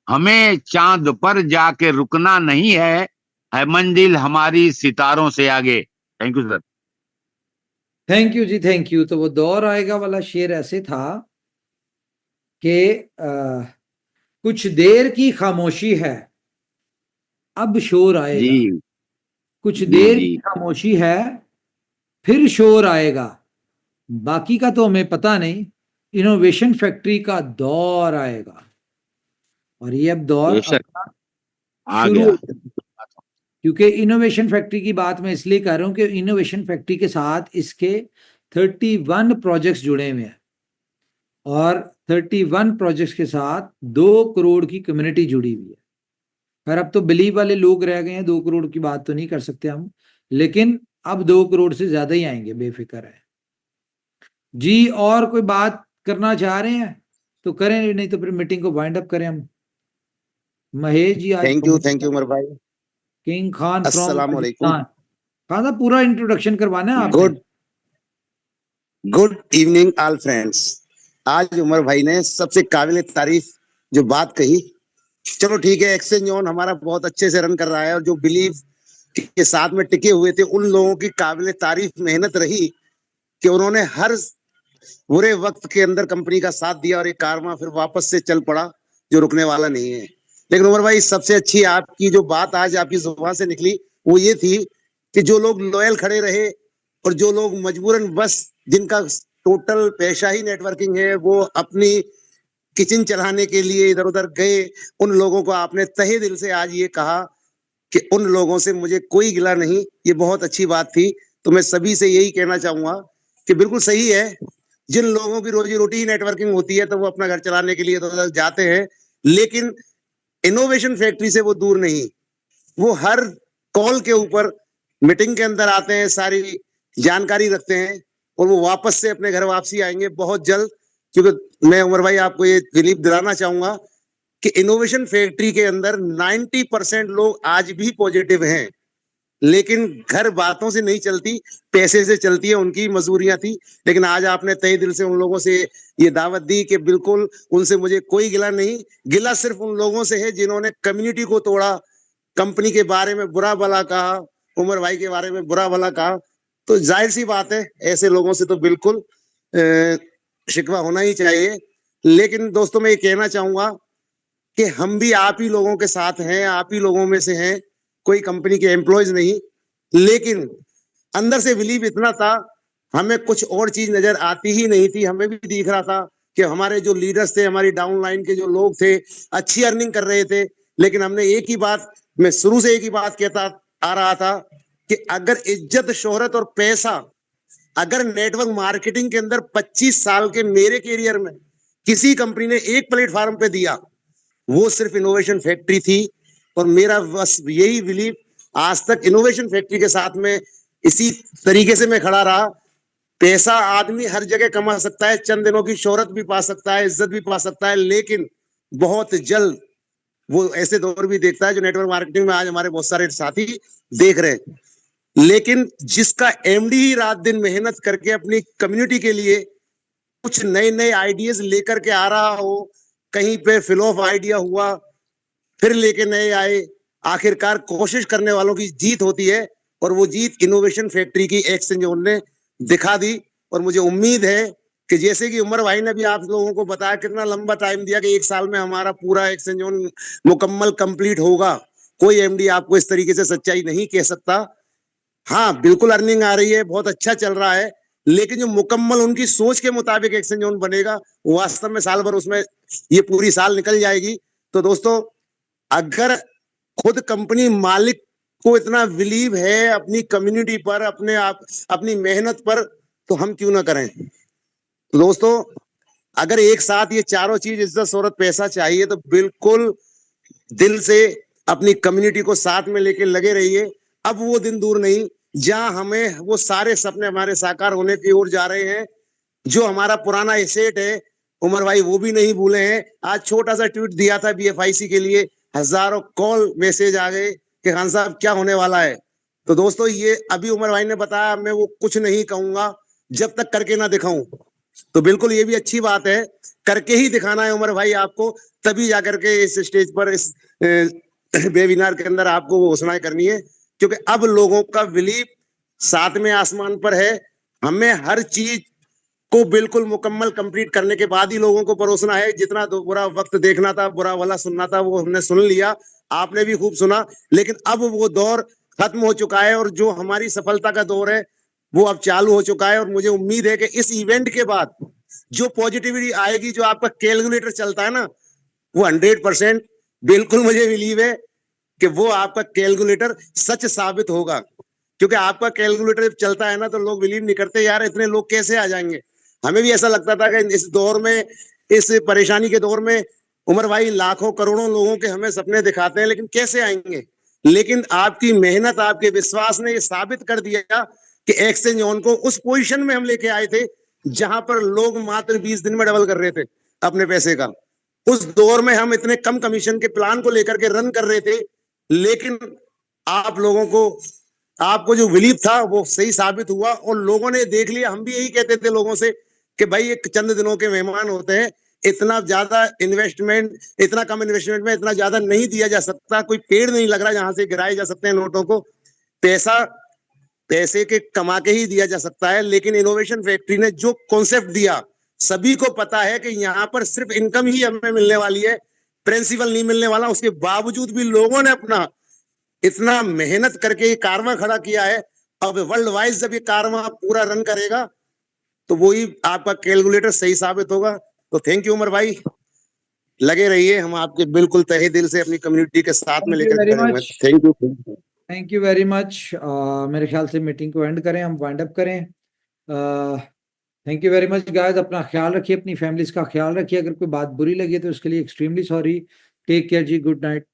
हमें चांद पर जाके रुकना नहीं है मंजिल हमारी सितारों से आगे। Thank you sir. Thank you जी, थैंक यू। तो वो दौर आएगा वाला शेर ऐसे था कि कुछ देर की खामोशी है, अब शोर आएगा। जी, कुछ देर की खामोशी है, फिर शोर आएगा। बाकी का तो हमें पता नहीं, इनोवेशन फैक्ट्री का दौर आएगा। और ये अब दौर अपना शुरू हो गया। क्योंकि इनोवेशन फैक्ट्री की बात मैं इसलिए कर रहा हूं कि इनोवेशन फैक्ट्री के साथ इसके 31 प्रोजेक्ट्स जुड़े हुए हैं, और 31 प्रोजेक्ट्स के साथ 2 करोड़ की कम्युनिटी जुड़ी हुई है। खैर अब तो बिलीव वाले लोग रह गए हैं, 2 करोड़ की बात तो नहीं कर सकते हम, लेकिन अब 2 करोड़ से ज्यादा ही आएंगे, बेफिक्र है जी। और कोई बात करना चाह रहे हैं तो करें, नहीं तो फिर मीटिंग को वाइंड अप करें हम। महेश जी, आज थैंक यू उमर भाई। किंग खान अस्सलाम वालेकुम। खान साहब पूरा इंट्रोडक्शन करवाना है आपने। Good evening all friends. आज उमर भाई ने सबसे काबिल तारीफ जो बात कही, चलो ठीक है, एक्सचेंज ऑन हमारा बहुत अच्छे से रन कर रहा है, और जो बिलीव के साथ में टिके हुए थे उन लोगों की काबिल तारीफ मेहनत रही कि उन्होंने हर बुरे वक्त के अंदर कंपनी का साथ दिया, और एक कारवां फिर वापस से चल पड़ा जो रुकने वाला नहीं है। लेकिन उमर भाई, सबसे अच्छी आपकी जो बात आज आपकी जुबान से निकली वो ये थी कि जो लोग लॉयल खड़े रहे, और जो लोग मजबूरन बस जिनका टोटल पेशा ही नेटवर्किंग है, वो अपनी किचन चलाने के लिए इधर उधर गए, उन लोगों को आपने तहे दिल से आज ये कहा कि उन लोगों से मुझे कोई गिला नहीं। ये बहुत अच्छी बात थी। तो मैं सभी से यही कहना चाहूंगा कि बिल्कुल सही है, जिन लोगों की रोजी रोटी ही नेटवर्किंग होती है तो वो अपना घर चलाने के लिए तो जाते हैं, लेकिन इनोवेशन फैक्ट्री से वो दूर नहीं। वो हर कॉल के ऊपर मीटिंग के अंदर आते हैं, सारी जानकारी रखते हैं और वो वापस से अपने घर वापसी आएंगे बहुत जल्द। क्योंकि मैं उमर भाई आपको ये बिलीव दिलाना चाहूंगा कि इनोवेशन फैक्ट्री के अंदर 90% लोग आज भी पॉजिटिव हैं, लेकिन घर बातों से नहीं चलती, पैसे से चलती है, उनकी मजबूरियां थी। लेकिन आज आपने तहे दिल से उन लोगों से ये दावत दी कि बिल्कुल उनसे मुझे कोई गिला नहीं, गिला सिर्फ उन लोगों से है जिन्होंने कम्युनिटी को तोड़ा, कंपनी के बारे में बुरा भला कहा, उमर भाई के बारे में बुरा भला कहा। तो जाहिर सी बात है ऐसे लोगों से तो बिल्कुल शिकवा होना ही चाहिए। लेकिन दोस्तों मैं ये कहना चाहूंगा कि हम भी आप ही लोगों के साथ हैं, आप ही लोगों में से हैं, कोई कंपनी के एम्प्लॉयज नहीं। लेकिन अंदर से बिलीव इतना था, हमें कुछ और चीज नजर आती ही नहीं थी। हमें भी दिख रहा था कि हमारे जो लीडर्स थे, हमारी डाउन लाइन के जो लोग थे, अच्छी अर्निंग कर रहे थे। लेकिन हमने एक ही बात, मैं शुरू से एक ही बात कहता आ रहा था कि अगर इज्जत, शोहरत और पैसा अगर नेटवर्क मार्केटिंग के अंदर 25 साल के मेरे कैरियर में किसी कंपनी ने एक प्लेटफॉर्म पे दिया, वो सिर्फ इनोवेशन फैक्ट्री थी। और मेरा बस यही बिलीव आज तक इनोवेशन फैक्ट्री के साथ में इसी तरीके से मैं खड़ा रहा। पैसा आदमी हर जगह कमा सकता है, चंद दिनों की शोहरत भी पा सकता है, इज्जत भी पा सकता है, लेकिन बहुत जल्द वो ऐसे दौर भी देखता है जो नेटवर्क मार्केटिंग में आज हमारे बहुत सारे साथी देख रहे हैं। लेकिन जिसका एमडी ही रात दिन मेहनत करके अपनी कम्युनिटी के लिए कुछ नए नए आइडियाज लेकर के आ रहा हो, कहीं पे फिल ऑफ आइडिया हुआ, फिर लेके नए आए, आखिरकार कोशिश करने वालों की जीत होती है। और वो जीत इनोवेशन फैक्ट्री की एक्सचेंज जोन ने दिखा दी। और मुझे उम्मीद है कि जैसे कि उमर भाई ने भी आप लोगों को बताया, कितना लंबा टाइम दिया कि 1 साल में हमारा पूरा एक्सचेंज जोन मुकम्मल कंप्लीट होगा। कोई एमडी आपको इस तरीके से सच्चाई नहीं कह सकता। हाँ बिल्कुल अर्निंग आ रही है, बहुत अच्छा चल रहा है, लेकिन जो मुकम्मल उनकी सोच के मुताबिक एक्सचेंज जोन बनेगा, वास्तव में साल भर उसमें ये पूरी साल निकल जाएगी। तो दोस्तों अगर खुद कंपनी मालिक को इतना बिलीव है अपनी कम्युनिटी पर, अपने आप, अपनी मेहनत पर, तो हम क्यों ना करें। तो दोस्तों अगर एक साथ ये चारों चीज, इज्जत, शोहरत, पैसा चाहिए, तो बिल्कुल दिल से अपनी कम्युनिटी को साथ में लेके लगे रहिए। अब वो दिन दूर नहीं जहां हमें वो सारे सपने हमारे साकार होने की ओर जा रहे हैं। जो हमारा पुराना एसेट है, उमर भाई वो भी नहीं भूले हैं। आज छोटा सा ट्वीट दिया था बीएफआईसी के लिए, हजारों कॉल मैसेज आ गए कि खान साहब क्या होने वाला है। तो दोस्तों ये अभी उमर भाई ने बताया, मैं वो कुछ नहीं कहूंगा जब तक करके ना दिखाऊं। तो बिल्कुल ये भी अच्छी बात है, करके ही दिखाना है उमर भाई आपको, तभी जाकर के इस स्टेज पर, इस वेबिनार के अंदर आपको वो घोषणाएं करनी है। क्योंकि अब लोगों का बिलीव 7वें आसमान पर है। हमें हर चीज को बिल्कुल मुकम्मल कंप्लीट करने के बाद ही लोगों को परोसना है। जितना बुरा वक्त देखना था, बुरा भला सुनना था, वो हमने सुन लिया, आपने भी खूब सुना। लेकिन अब वो दौर खत्म हो चुका है और जो हमारी सफलता का दौर है वो अब चालू हो चुका है। और मुझे उम्मीद है कि इस इवेंट के बाद जो पॉजिटिविटी आएगी, जो आपका कैलकुलेटर चलता है ना, वो 100% बिल्कुल मुझे बिलीव है कि वो आपका कैलकुलेटर सच साबित होगा। क्योंकि आपका कैलकुलेटर जब चलता है ना, तो लोग बिलीव नहीं करते, यार इतने लोग कैसे आ जाएंगे। हमें भी ऐसा लगता था कि इस दौर में, इस परेशानी के दौर में उमर भाई लाखों करोड़ों लोगों के हमें सपने दिखाते हैं, लेकिन कैसे आएंगे। लेकिन आपकी मेहनत, आपके विश्वास ने ये साबित कर दिया कि एक्सचेंज ऑन को उस पोजीशन में हम लेके आए थे जहां पर लोग मात्र 20 दिन में डबल कर रहे थे अपने पैसे का। उस दौर में हम इतने कम कमीशन के प्लान को लेकर के रन कर रहे थे, लेकिन आप लोगों को, आपको जो बिलीव था वो सही साबित हुआ और लोगों ने देख लिया। हम भी यही कहते थे लोगों से कि भाई एक चंद दिनों के मेहमान होते हैं, इतना ज्यादा इन्वेस्टमेंट, इतना कम इन्वेस्टमेंट में इतना ज्यादा नहीं दिया जा सकता। कोई पेड़ नहीं लग रहा जहां से गिराए जा सकते हैं नोटों को। पैसा पैसे के कमा के ही दिया जा सकता है। लेकिन इनोवेशन फैक्ट्री ने जो कॉन्सेप्ट दिया, सभी को पता है कि यहाँ पर सिर्फ इनकम ही हमें मिलने वाली है, प्रिंसिपल नहीं मिलने वाला। उसके बावजूद भी लोगों ने अपना इतना मेहनत करके ये कारवां खड़ा किया है। अब वर्ल्ड वाइज जब ये कारवां पूरा रन करेगा तो वही आपका कैलकुलेटर सही साबित होगा। तो थैंक यू उमर भाई, लगे रहिए, हम आपके बिल्कुल तहे दिल से अपनी कम्युनिटी के साथ में लेकर चलेंगे। Thank you, thank you very much. मेरे ख्याल से मीटिंग को एंड करें, हम वाइंड अप करें। Thank you very much guys, अपना ख्याल रखिए, अपनी फैमिलीज का ख्याल रखिए। अगर कोई बात बुरी लगी है तो उसके लिए एक्सट्रीमली सॉरी। टेक केयर जी, गुड नाइट।